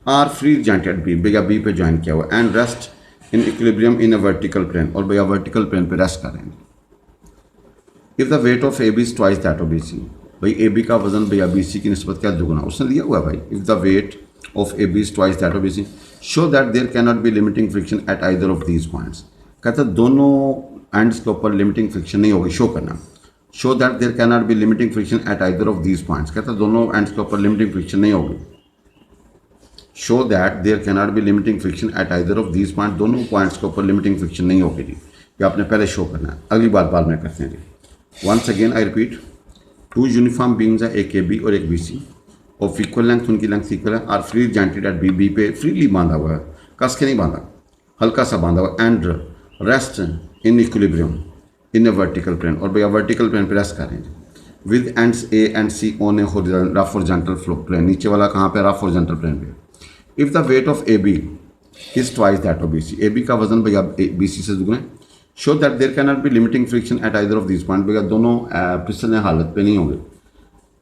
are free jointed B, भैया बी पे ज्वाइन किया हुआ and rest in equilibrium in a vertical plane, और भैया वर्टिकल प्लेन पे रेस्ट कर रहे हैं। If the weight of A B is twice that of B C, भाई ए बी का वजन भैया बी सी की निस्बत क्या दुगना, उसने दिया हुआ है भाई। If the weight of A B is twice that of B C, show that there can not be limiting friction at either of these points, कहता है दोनों एंड्स के ऊपर लिमिटिंग फ्रिक्शन नहीं होगी, शो करना। Show that there can not be limiting friction at either of these points, कहता है दोनों एंड्स के ऊपर लिमिटिंग फ्रिक्शन नहीं होगी। Show that there can not be limiting friction at either of these point, दोनों पॉइंट्स के ऊपर लिमिटिंग फ्रिक्शन नहीं होगी जी। ये आपने पहले शो करना है, अगली बात बाद में करते हैं जी। Once again I repeat, two uniform beams है, एक ए बी और एक B C of equal length, उनकी लेंथ इक्वल है, are free jointed at B, B पे फ्रीली बांधा हुआ है, कस के नहीं बांधा, हल्का सा बांधा हुआ, and rest in equilibrium in a vertical plane, और भैया वर्टिकल प्लेन पे रेस्ट कर रहे हैं with ends A and C on a rough horizontal floor plane, नीचे वाला कहाँ पे, रफ हॉरिजॉन्टल प्लेन पे। If the weight of A B is twice that of B C, A B का वजन भैया बी सी से दुगना है। Show that there can not be limiting friction at either of this point, भैया दोनों फिसलने हालत पे नहीं होंगे,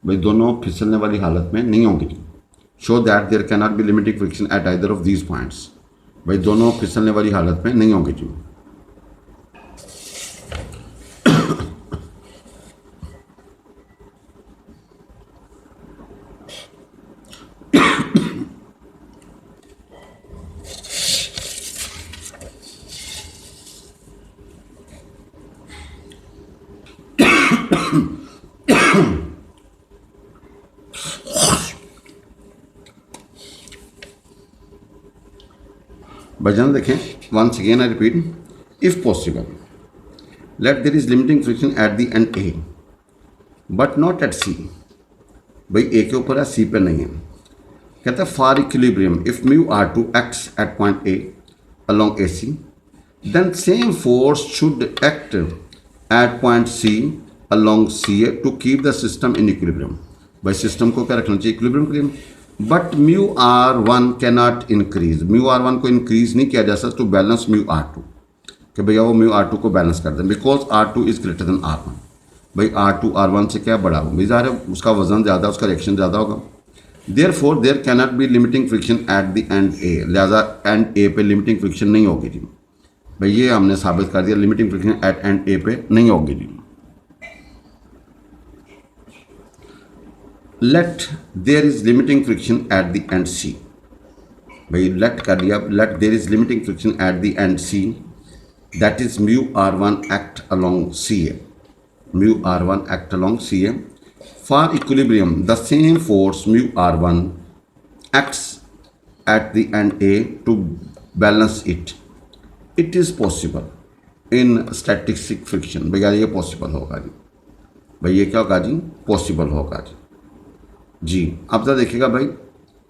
भाई दोनों फिसलने वाली हालत में नहीं होंगे। Show that there can not be limiting friction at either of these points, भाई दोनों फिसलने वाली हालत में नहीं होंगे जी। भजन देखें, once again I repeat, if possible let there is limiting friction at the end A but not at C, भाई ए के ऊपर है सी पे नहीं है। कहता है for equilibrium if mu R two acts at point A along AC, then same force should act at point C along CA to keep the system in equilibrium. भाई सिस्टम को क्या रखना चाहिए, इक्विलिब्रियम के लिए। But mu R one cannot increase, mu R one को इंक्रीज नहीं किया जा सकता to balance mu R two, कि भैया वो म्यू आर टू को बैलेंस कर दें, because R two is greater than R one. भाई आर टू आर वन से क्या बड़ा होगा, ज़ाहिर है उसका वजन ज़्यादा, उसका रिएक्शन ज़्यादा होगा। Therefore there cannot be limiting friction at the end A, लिहाजा एंड ए पे लिमिटिंग फ्रिक्शन नहीं होगी जी। भाई ये हमने साबित कर दिया, limiting friction at end A पे नहीं होगी जी। Let there is limiting friction at the end C, भाई लेट कर दिया, let there is limiting friction at the end C, that is mu R one act along C A, mu R one act along C A. For equilibrium, the same force mu r1 acts at the end A to balance it. It is possible in static friction. भैया ये possible होगा जी, भाई ये क्या होगा जी, possible होगा जी। अब जरा देखिएगा भाई,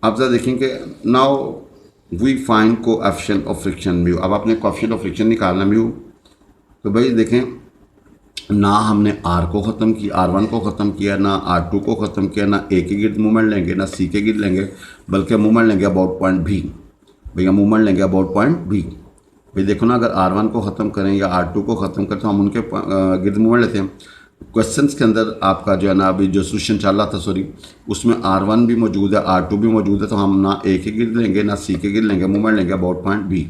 अब जरा देखेंगे, now we find coefficient of friction mu। अब आपने coefficient of friction निकालना mu, तो भाई देखें ना हमने आर को ख़त्म किया, आर वन को ख़त्म किया, ना आर टू को ख़त्म किया, ना ए के गिर्द मूवमेंट लेंगे, ना सी के गिर्द लेंगे, बल्कि मूवमेंट लेंगे अबाउट पॉइंट भी। भैया मूवमेंट लेंगे अबाउट पॉइंट भी। भाई देखो ना, अगर आर वन को ख़त्म करें या आर टू को ख़त्म करें तो हम उनके गिर्द मूवमेंट लेते हैं। क्वेश्चंस के अंदर आपका जो है ना अभी जो सोल्यूशन चल रहा था सॉरी, उसमें आर वन भी मौजूद है, आर टू भी मौजूद है, तो हम ना ए के गिर्द लेंगे ना सी के गिर्द लेंगे, मूवमेंट लेंगे अबाउट पॉइंट भी।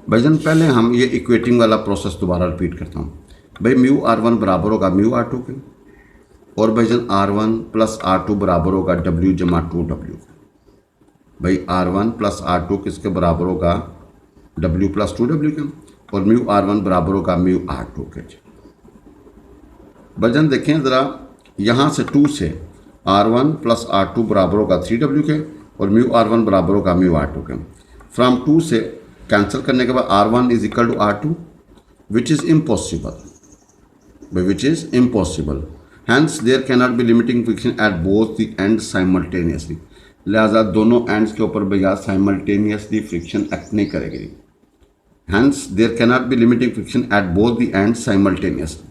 भाईजान पहले हम ये इक्वेटिंग वाला प्रोसेस दोबारा रिपीट करता हूँ। भाई म्यू आर वन बराबर होगा म्यू आर टू के, और भाईजान R one plus R two बराबर होगा डब्ल्यू जमा टू डब्ल्यू। भाई R one plus R two किसके बराबर होगा, डब्ल्यू प्लस 2W के, और म्यू R1 बराबर होगा म्यू R2 के। वजन देखें ज़रा, यहाँ से 2 से R1 प्लस R2 बराबर होगा 3W के, और म्यू R1 बराबर होगा म्यू R2 के। फ्रॉम 2 से कैंसिल करने के बाद R1 is equal to R2, which is impossible, hence there can not be limiting friction at both the end simultaneously. लिहाजा दोनों एंड्स के ऊपर भैया साइमल्टेनियसली फ्रिक्शन एक्ट नहीं करेगी। Hence there can not be limiting friction at both the end simultaneously.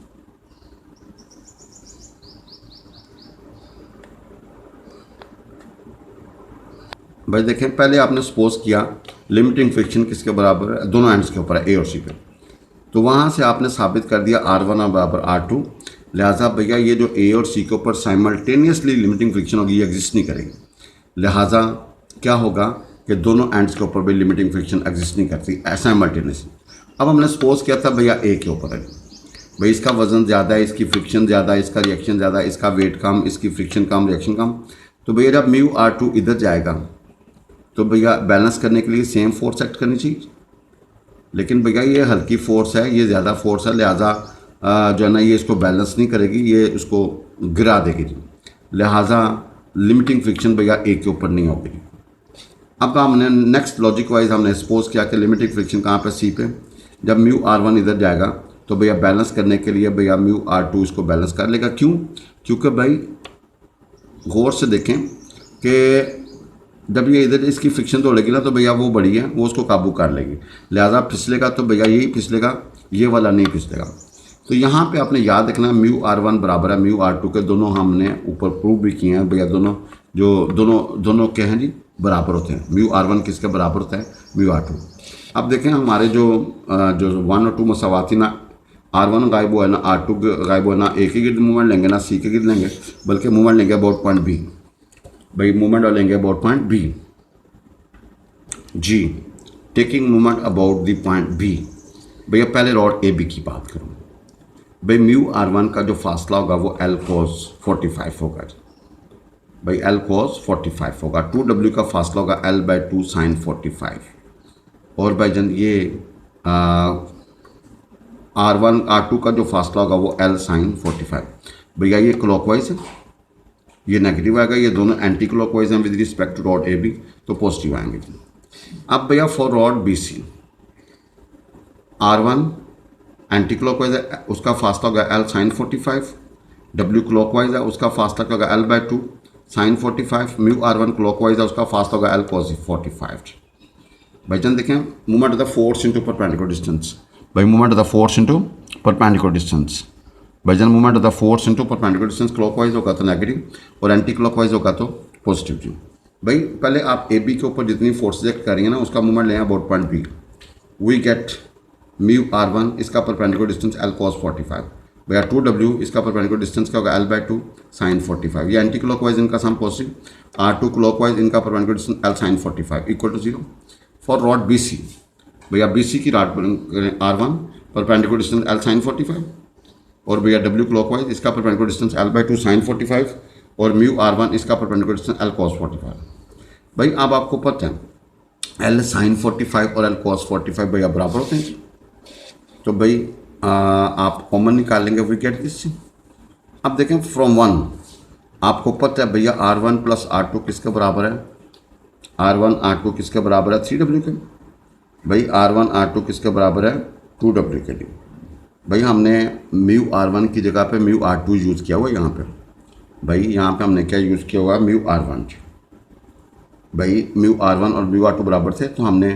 भाई देखें, पहले आपने सपोज किया लिमिटिंग फ्रिक्शन किसके बराबर है, दोनों एंड्स के ऊपर है, ए और सी पे। तो वहाँ से आपने साबित कर दिया R1 बराबर R2, लिहाजा भैया ये जो ए और सी के ऊपर साइमल्टेनियसली लिमिटिंग फ्रिक्शन होगी ये एग्जिस्ट नहीं करेगी। लिहाजा क्या होगा कि दोनों एंड्स के ऊपर भी लिमिटिंग फ्रिक्शन एग्जिस्ट नहीं करती साइमल्टेनियसली। अब हमने सपोज किया था भैया ए के ऊपर है, भाई इसका वज़न ज़्यादा है, इसकी फ्रिक्शन ज़्यादा है, इसका रिएक्शन ज़्यादा है, इसका वेट कम, इसकी फ्रिक्शन कम, रिएक्शन कम। तो भैया जब म्यू R2 इधर जाएगा तो भैया बैलेंस करने के लिए सेम फोर्स एक्ट करनी चाहिए, लेकिन भैया ये हल्की फोर्स है, ये ज़्यादा फोर्स है, लिहाजा जो है ना ये इसको बैलेंस नहीं करेगी, ये इसको गिरा देगी जी। लिहाजा लिमिटिंग फ्रिक्शन भैया ए के ऊपर नहीं होगी। अब हमने नेक्स्ट लॉजिक वाइज हमने सपोज किया कि लिमिटिंग फ्रिक्शन कहाँ पे, सी पे। जब म्यू R1 इधर जाएगा तो भैया बैलेंस करने के लिए भैया म्यू R2 इसको बैलेंस कर लेगा। क्यों? क्योंकि भाई गौर से देखें कि जब ये इधर इसकी फ्रिक्शन तोड़ेगी ना तो भैया वो बड़ी है, वो उसको काबू कर लेगी, लिहाजा फिसलेगा तो भैया यही फिसलेगा, ये वाला नहीं फिसलेगा। तो यहाँ पे आपने याद रखना म्यू R1 बराबर है म्यू R2 के, दोनों हमने ऊपर प्रूव भी किए हैं भैया, दोनों क्या हैं जी, बराबर होते हैं। म्यू R1 किसके बराबर होता है, म्यू R2। अब देखें हमारे जो 1 और 2 मसावाती ना, R1 गायब हुआ है ना, R2 गायब हुआ ना, ए के गिर्द मूवमेंट लेंगे ना सी के गिर्द लेंगे, बल्कि मूवमेंट लेंगे अबाउट पॉइंट बी। भाई मूवमेंट और लेंगे अबाउट पॉइंट बी, जी taking movement about the point B. भैया पहले रॉड ए बी की बात करूँ, भाई म्यू R1 का जो फासला होगा वो L cos 45 होगा भाई, L cos 45 होगा। 2W का फासला होगा L/2 sin 45, और भाई जन ये R1 R2 का जो फासला होगा वो L sin 45। भैया ये क्लॉकवाइज है, ये नेगेटिव आएगा, ये दोनों एंटी क्लॉकवाइज हैं with respect to rod A B, तो पॉजिटिव आएंगे। अब भैया for rod B C, R1 anti clockwise है, उसका फासला होगा L sin 45, W क्लॉकवाइज है, उसका फासला होगा L/2 sin 45, mu R1 clockwise है, उसका फासला होगा L cos 45। भाईजान देखें movement of the force into perpendicular distance, भाई movement of the force into perpendicular distance, भाईजान movement of the force into perpendicular distance clockwise होगा तो नेगेटिव और एंटी क्लॉकवाइज होगा तो पॉजिटिव जी। भाई पहले आप ए बी के ऊपर जितनी फोर्स एक्ट कर रही हैं ना उसका मूवमेंट लें about point B, we get mu R1 इसका परपेंडिकुलर डिस्टेंस L cos 45, भैया 2W इसका परपेंडिकुलर डिस्टेंस क्या होगा L/2 sin 45, ये एंटी क्लॉकवाइज इनका सम पॉजिटिव, R2 क्लॉकवाइज इनका perpendicular distance L sin 45 equal to 0। For rod BC, भैया BC की rod R1 perpendicular distance L sin 45, और भैया W क्लॉकवाइज इसका परपेंडिकुलर डिस्टेंस L/2 sin 45, और म्यू R1 इसका परपेंडिकुलर डिस्टेंस L cos 45। भाई अब आपको पता है L sin 45 और L cos 45 भैया बराबर होते हैं, तो भाई आप कॉमन निकालेंगे, वी गेट दिस। अब देखें फ्रॉम 1 आपको पता है भैया R1 प्लस R2 किसके बराबर है, R1 R2 किसके बराबर है 3W के, भाई R1 R2 किसके बराबर है 2W के लिए। भाई हमने म्यू R1 की जगह पे म्यू R2 यूज़ किया हुआ यहाँ पे, भाई यहाँ पे हमने क्या यूज़ किया हुआ म्यू R1, भाई म्यू R1 और म्यू R2 बराबर थे तो हमने,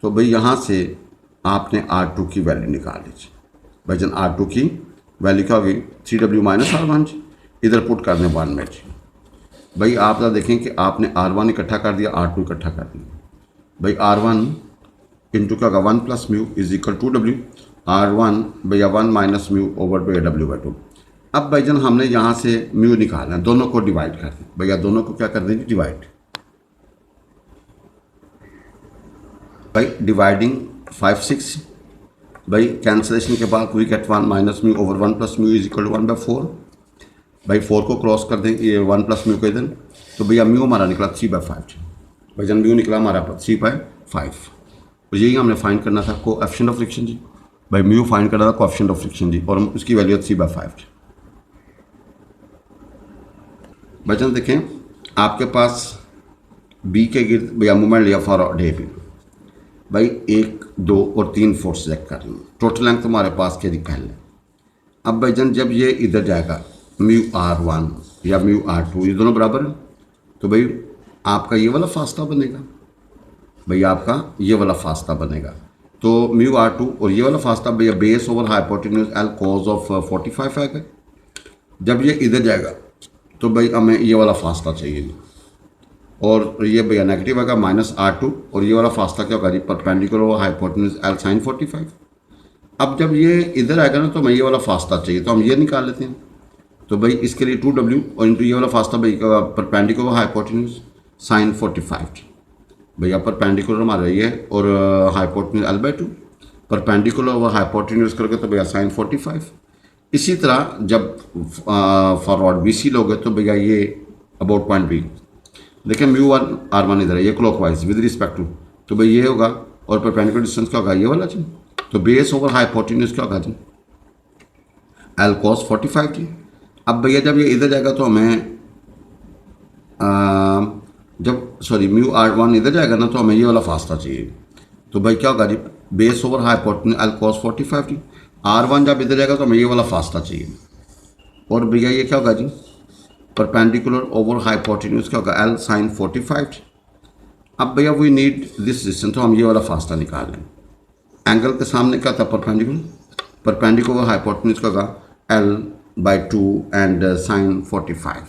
तो भाई यहाँ से आपने R2 की वैल्यू निकाल लीजिए। भाई जन R2 की वैल्यू क्या होगी 3W माइनस R1 जी, इधर पुट करने 1 में जी। भाई आप देखें कि आपने R1 इकट्ठा कर दिया, R2 इकट्ठा कर दिया, भाई R1 इंटू क्या होगा 1 plus mu is equal 2W, R1 भैया 1 minus mu over to W/2। अब भाईजान हमने यहाँ से म्यू निकालना है, दोनों को डिवाइड कर दें, भैया दोनों को क्या कर देंगे डिवाइड, भाई डिवाइडिंग 5 6, भाई कैंसलेशन के बाद we get 1 minus mu over 1 plus mu is equal to 1/4, भाई 4 को क्रॉस कर दें ये 1 प्लस म्यू के दिन, तो भैया म्यू हमारा निकला 3/5, भाई जन म्यू निकला हमारा 3/5। और यही हमने फाइंड करना था कोएफिशिएंट ऑफ फ्रिक्शन जी। भाई म्यू फाइंड करना था कोएफिशिएंट ऑफ फ्रिक्शन जी, और उसकी वैल्यू 3/5 जी। बच्चों देखें, आपके पास बी के गिर्द भैया मूवमेंट लिया फॉरवर्ड ए बी, भाई 1, 2 और 3 फोर्स चेक कर लें। टोटल लेंथ तुम्हारे पास क्या जी पहले। अब भाईजान जब ये इधर जाएगा μr1 या μr2 ये दोनों बराबर हैं, तो भाई आपका ये वाला फासला बनेगा, भाई आपका ये वाला फासला बनेगा। तो μr2 और ये वाला फासला भैया base over hypotenuse L cause of 45 आएगा। जब ये इधर जाएगा तो भाई हमें ये वाला फासला चाहिए, और ये भैया नेगेटिव आएगा -r2, और ये वाला फासला क्या होगा जी perpendicular over hypotenuse L sine 45। अब जब ये इधर आएगा ना तो हमें ये वाला फासला चाहिए, तो हम ये निकाल लेते हैं। तो भाई इसके लिए 2w और इंटू ये वाला फासला भाई परपेंडिकुलर हाइपोटेन्यूज साइन 45। भैया परपेंडिकुलर हमारा ये है और hypotenuse l/2, perpendicular over hypotenuse करके तो भैया साइन 45। इसी तरह जब फॉरवर्ड BC लोगे तो भैया ये अबाउट पॉइंट बी, देखिए μ1r1 इधर है, ये क्लॉकवाइज विद रिस्पेक्ट टू, तो भाई ये होगा, और परपेंडिकुलर डिस्टेंस क्या होगा ये वाला जी। तो बेस ओवर हाइपोटेन्यूज क्या होगा जी l cos 45 जी। अब भैया जब ये इधर जाएगा तो हमें μr1 इधर जाएगा ना तो हमें ये वाला फासला चाहिए। तो भाई क्या होगा जी base over hypotenuse l cos 45 जी। r1 जब इधर जाएगा तो हमें ये वाला फासला चाहिए, और भैया ये क्या होगा जी परपेंडिकुलर ओवर हाइपोटेन्यूज क्या होगा l sin 45। अब भैया वी नीड दिस डिस्टेंस, तो हम ये वाला फासला निकाल लें। एंगल के सामने क्या था परपेंडिकुलर हाइपोटेन्यूज का होगा l/2 एंड साइन 45।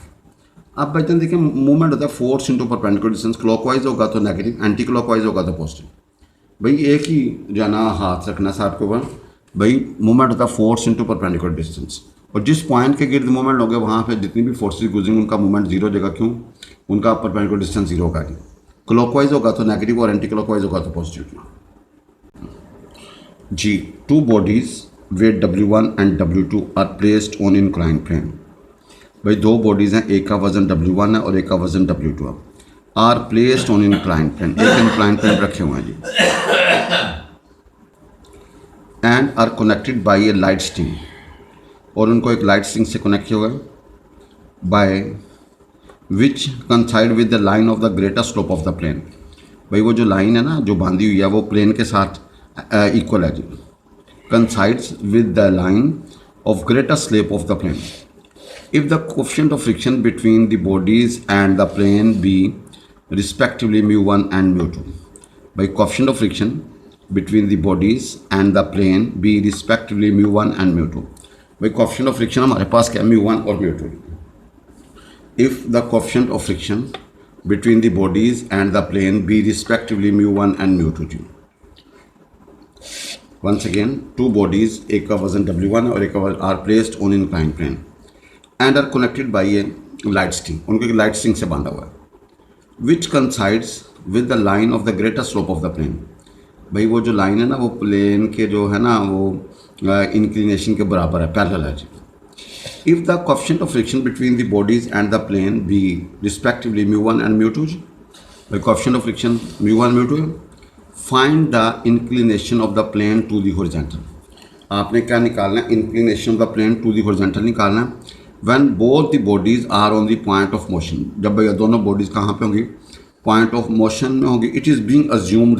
अब भाई देखिए मूवमेंट होता है force into perpendicular distance, clockwise होगा तो नेगेटिव, एंटी क्लॉकवाइज होगा तो पॉजिटिव। भाई एक ही जो है ना हाथ रखना साथ के ऊपर, भाई मूवमेंट होता है फोर्स इंटू परपेंडिकुलर डिस्टेंस, और जिस पॉइंट के गिर्द मूवमेंट हो गया वहाँ पे जितनी भी फोर्सेज गुजरेंगे उनका मूवमेंट जीरो हो जाएगा। क्यों? उनका परपेंडिकुलर डिस्टेंस जीरो होगा। क्लॉकवाइज होगा तो नेगेटिव और एंटी क्लॉकवाइज होगा तो पॉजिटिव जी। Two bodies weight W1 and W2 are placed on inclined plane. भाई दो बॉडीज़ हैं, एक का वजन W1 है और एक का वजन W2 है। Are placed on inclined plane, एक इंक्लाइंड प्लेन रखे हुए हैं जी, and are connected by a light string, और उनको एक लाइट स्ट्रिंग से कनेक्ट किया हुआ है, by which coincide with the line of the greater slope of the plane. भाई वो जो लाइन है ना जो बांधी हुई है वो प्लेन के साथ इक्वल है जी, coincides with the line of greater slope of the plane. If the coefficient of friction between the bodies and the plane be respectively μ1 and μ2, by coefficient of friction between the bodies and the plane be respectively μ1 and μ2, by coefficient of friction हमारे पास क्या μ1 और μ2। If the coefficient of friction between the bodies and the plane be respectively μ1 and μ2। Once again, two bodies, एक का वजन W1 और एक का वजन are placed on inclined plane and are connected by a light string, उनको एक लाइट स्ट्रिंग से बांधा हुआ है, which coincides with the line of the greater slope of the plane। भाई वो जो लाइन है ना वो प्लेन के जो है ना वो इंक्लिनेशन के बराबर है, पैरेलल है जी। If the coefficient of friction between the bodies and the plane be respectively μ1 and μ2, भाई coefficient of friction μ1 μ2 है, find the inclination of the plane to the horizontal। आपने क्या निकालना है? Inclination of the plane to the horizontal निकालना है। When both the bodies are on the point of motion, जब भैया दोनों बॉडीज कहाँ पे होंगी? पॉइंट ऑफ मोशन में होंगी। It is being assumed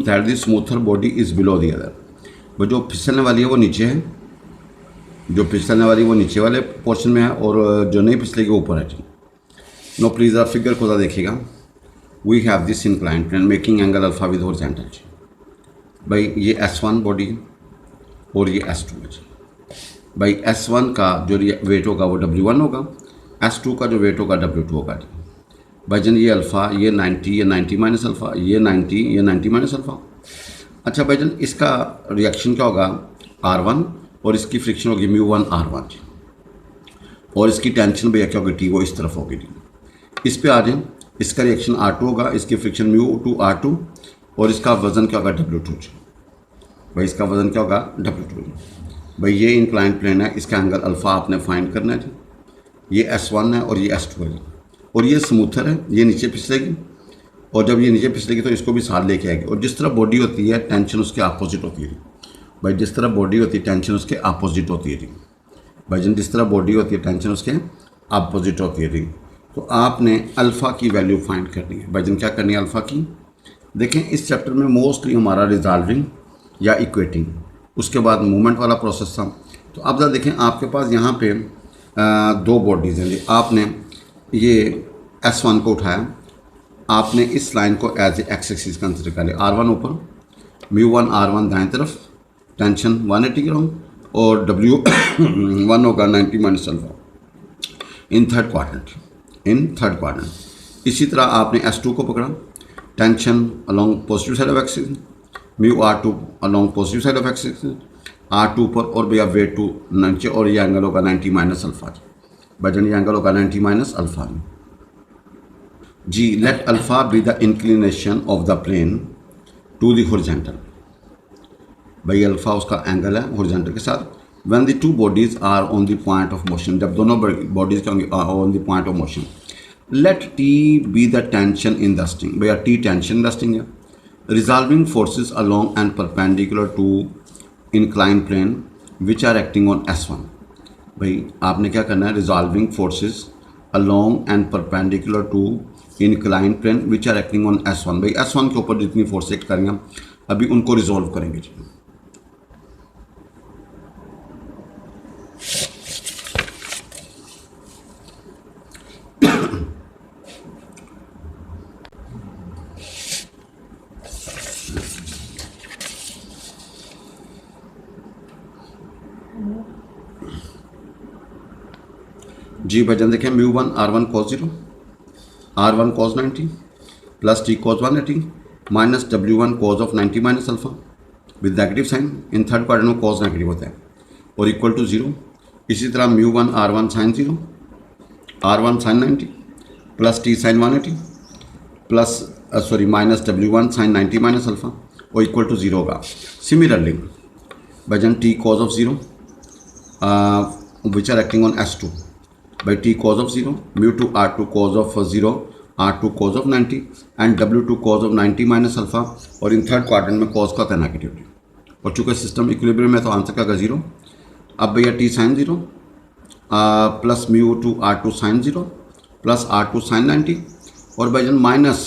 that the smoother body is below the other. वो जो फिसलने वाली है वो नीचे है, जो फिसलने वाली है वो नीचे वाले पोर्शन में है, और जो नहीं फिसलेगी ऊपर है। नो प्लीज़ आप फिगर खुदा देखिएगा। We have this inclined plane making angle alpha with horizontal. भाई ये S1 बॉडी और ये S2 है। भाई S1 का जो वेट होगा वो W1 होगा, S2 का जो वेट होगा W2 होगा। भाईजन ये अल्फ़ा, ये 90, ये 90 माइनस अल्फ़ा, ये 90, ये 90 माइनस अल्फ़ा। अच्छा भाईजन इसका रिएक्शन क्या होगा? R1, और इसकी फ्रिक्शन होगी μ1 R1, और इसकी टेंशन भैया क्या होगी? T, वो इस तरफ होगी। इस पे आ जाए, इसका रिएक्शन R2 होगा, इसकी फ्रिक्शन μ2 R2, और इसका वज़न क्या होगा? W2। भाई इसका वज़न क्या होगा? W2। भाई ये इंक्लाइंड प्लेन है, इसका एंगल अल्फ़ा आपने फाइंड करना है जी। ये S1 है और ये S2 है। और ये स्मूथर है, ये नीचे फिसलेगी, और जब ये नीचे फिसलेगी तो इसको भी साथ लेके आएगी। और जिस तरह बॉडी होती है टेंशन उसके अपोजिट होती है भाई, जिस तरह बॉडी होती है टेंशन उसके अपोजिट होती है भाईजान, जिस तरह बॉडी होती है टेंशन उसके अपोजिट होती है। तो आपने अल्फ़ा की वैल्यू फाइंड करनी है भाईजान। क्या करनी है अल्फ़ा की? देखें इस चैप्टर में मोस्टली हमारा रिजॉल्विंग या इक्वेटिंग, उसके बाद मूवमेंट वाला प्रोसेस था। तो अब जरा देखें आपके पास यहाँ पे दो बॉडीज़ हैं जी। आपने ये S1 को उठाया, आपने इस लाइन को as a X axis consider कर लिया। R1 ऊपर, μ1 R1 दाएं तरफ, टेंशन 180 ग्राम, और W1 होगा 90 माइनस अल्फा इन थर्ड क्वाड्रेंट। इसी तरह आपने S2 को पकड़ा, tension along positive side of axis, μR2 along positive side of axis, R2 पर, और भैया वेट टू नीचे, और ये एंगल होगा 90 माइनस अल्फा भाईजान, ये एंगल होगा 90 माइनस अल्फा जी। Let alpha be the inclination of the plane to the horizontal, भाई अल्फा उसका एंगल है हॉरिजॉन्टल के साथ। When the two bodies are on the point of motion, जब दोनों बॉडीज के on the point of motion. Let T be the tension in the string, भैया टी टेंशन द स्ट्रिंग है। Resolving forces along and perpendicular to incline plane which are acting on S1, भाई आपने क्या करना है? Resolving forces along and perpendicular to incline plane which are acting on S1, भाई S1 के ऊपर जितनी फोर्स एक्ट करेंगे अभी उनको रिजॉल्व करेंगे जी भाईजान। देखें μ1 R1 cos 0, R1 cos 90 plus T cos 180 minus W1 cos of 90 minus alpha with negative sign, in third quadrant में cos नेगेटिव होता है, और इक्वल टू 0। इसी तरह μ1 R1 sin 0, R1 sin 90 plus T sin 180 plus minus W1 sin 90 minus alpha, और इक्वल टू 0 होगा। सिमिलरली भाईजान T cos of 0 which are acting on S2, by T cos of 0, μ2 R2 cos of 0, R2 cos of 90 and W2 cos of 90 minus alpha, और इन थर्ड क्वाड्रेंट में cos का था नेगेटिव, और चूँकि सिस्टम इक्विलिब्रियम में तो आंसर क्या होगा 0। अब भैया T sin 0 plus μ2 R2 sin 0 plus R2 sin 90, और भाईजान minus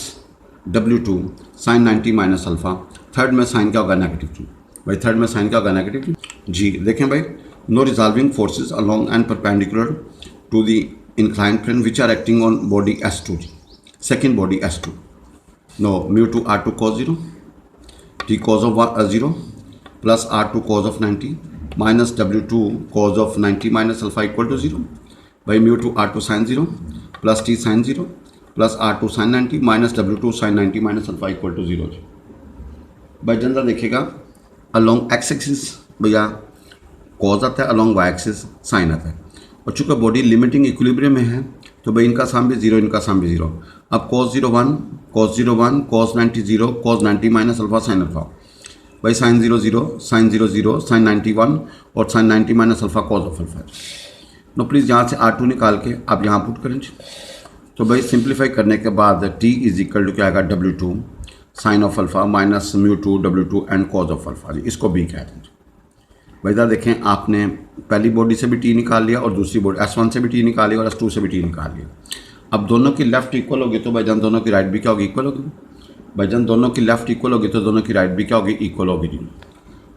W2 sin 90 minus alpha, third में साइन क्या होगा नेगेटिव भाई, थर्ड में साइन क्या होगा नेगेटिव जी। देखें भाई, no resolving forces along and perpendicular to the inclined plane which are acting on body S2, second body S2. No, μ2 R2 cos 0, T cos of 0 plus R2 cos of 90 minus W2 cos of 90 minus alpha equal to 0 by μ2 R2 sin 0 plus T sin 0 plus R2 sin 90 minus W2 sin 90 minus alpha equal to 0। भाई जनता देखिएगा along x axis भैया cos आता है, along y axis sin आता है, और चूँकि बॉडी लिमिटिंग इक्विलिब्रियम में है तो भाई इनका साम भी 0, इनका साम भी 0। अब cos 0 1, cos 0 1, cos 90 0, cos 90 minus alpha sine alpha, भाई साइन 0 0, साइन 0 0, साइन 90 1, और sine 90 minus alpha cos of alpha. No please यहाँ से R2 निकाल के आप यहाँ पुट करें। तो भाई सिंप्लीफाई करने के बाद T इज इक्वल टू क्या आएगा W2 sine of alpha minus μ2 W2 and cos of alpha जी, इसको B कहते हैं। भाई इधर देखें, आपने पहली बॉडी से भी T निकाल लिया और दूसरी बॉडी S1 से भी T निकाल लिया और S2 से भी T निकाल लिया। अब दोनों की लेफ्ट इक्वल होगी तो भाईजान दोनों की राइट भी क्या होगी? इक्वल होगी। भाईजान दोनों की लेफ्ट इक्वल होगी तो दोनों की राइट भी क्या होगी? इक्वल होगी।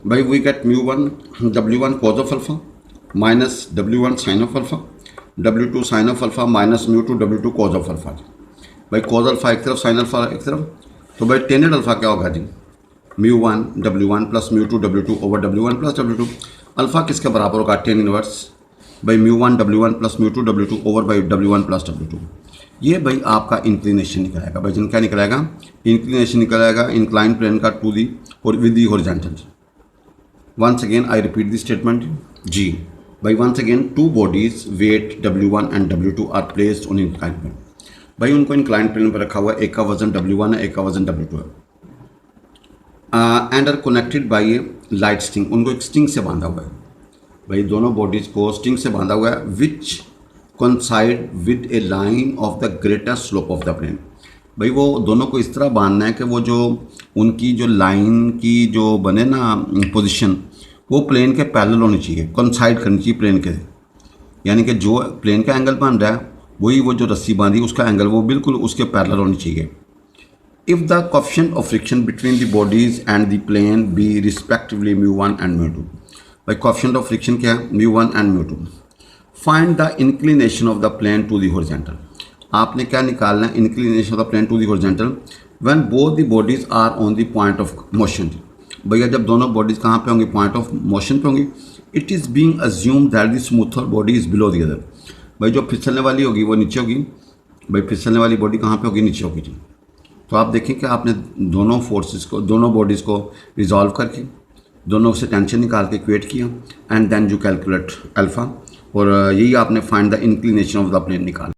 भाई we get μ1 W1 cos of alpha minus W1 sine of alpha, W2 sine of alpha minus μ2 W2 cos of alpha. भाई cos अल्फा एक तरफ, साइन अल्फा एक तरफ, तो भाई टेनेड अल्फा क्या होगा जी? μ1 W1 plus μ2 W2 over W1 plus W2। Alpha किसके बराबर होगा? Tan inverse by μ1 W1 plus μ2 W2 over by W1 plus W2। ये भाई आपका इंक्लिनेशन निकलेगा। भाई जिन क्या निकलेगा? इंक्लिनेशन निकलेगा इंक्लाइन प्लेन का टू दी और with the horizontal. Once again I repeat the statement जी। भाई once again two bodies weight W1 and W2 are placed on incline plane. भाई उनको इंक्लाइन प्लेन पर रखा हुआ है, एक का वजन W1 है, एक का वजन W2 है, and are connected by a light string. उनको एक स्ट्रिंग से बांधा हुआ है। भाई दोनों बॉडीज़ को स्ट्रिंग से बांधा हुआ है, विच coincide with a line of the greater slope of the plane। भाई वो दोनों को इस तरह बांधना है कि वो जो उनकी जो लाइन की जो बने ना पोजीशन, वो प्लेन के पैरेलल होनी चाहिए, कोइंसाइड करनी चाहिए प्लेन के, यानी कि जो प्लेन का एंगल बन रहा है वही वो जो रस्सी बांधी उसका एंगल वो बिल्कुल उसके पैरेलल होनी चाहिए। If the coefficient of friction between the bodies and the plane be respectively mu1 and mu2, भाई coefficient of friction क्या है, mu1 and mu2। Find the inclination of the plane to the horizontal, आपने क्या निकालना है, inclination of the plane to the horizontal when both the bodies are on the point of motion। भैया जब दोनों बॉडीज कहाँ पे होंगी, पॉइंट ऑफ मोशन पे होंगी। It is being assume that the smoother body is below the other, भाई जो फिसलने वाली होगी वो नीचे होगी, भाई फिसलने वाली बॉडी कहाँ पे होगी, नीचे होगी जी। तो आप देखें कि आपने दोनों फोर्सेस को, दोनों बॉडीज़ को रिजॉल्व करके दोनों से टेंशन निकाल के इक्वेट किया and then you calculate alpha, और यही आपने find the inclination of the plane निकाला।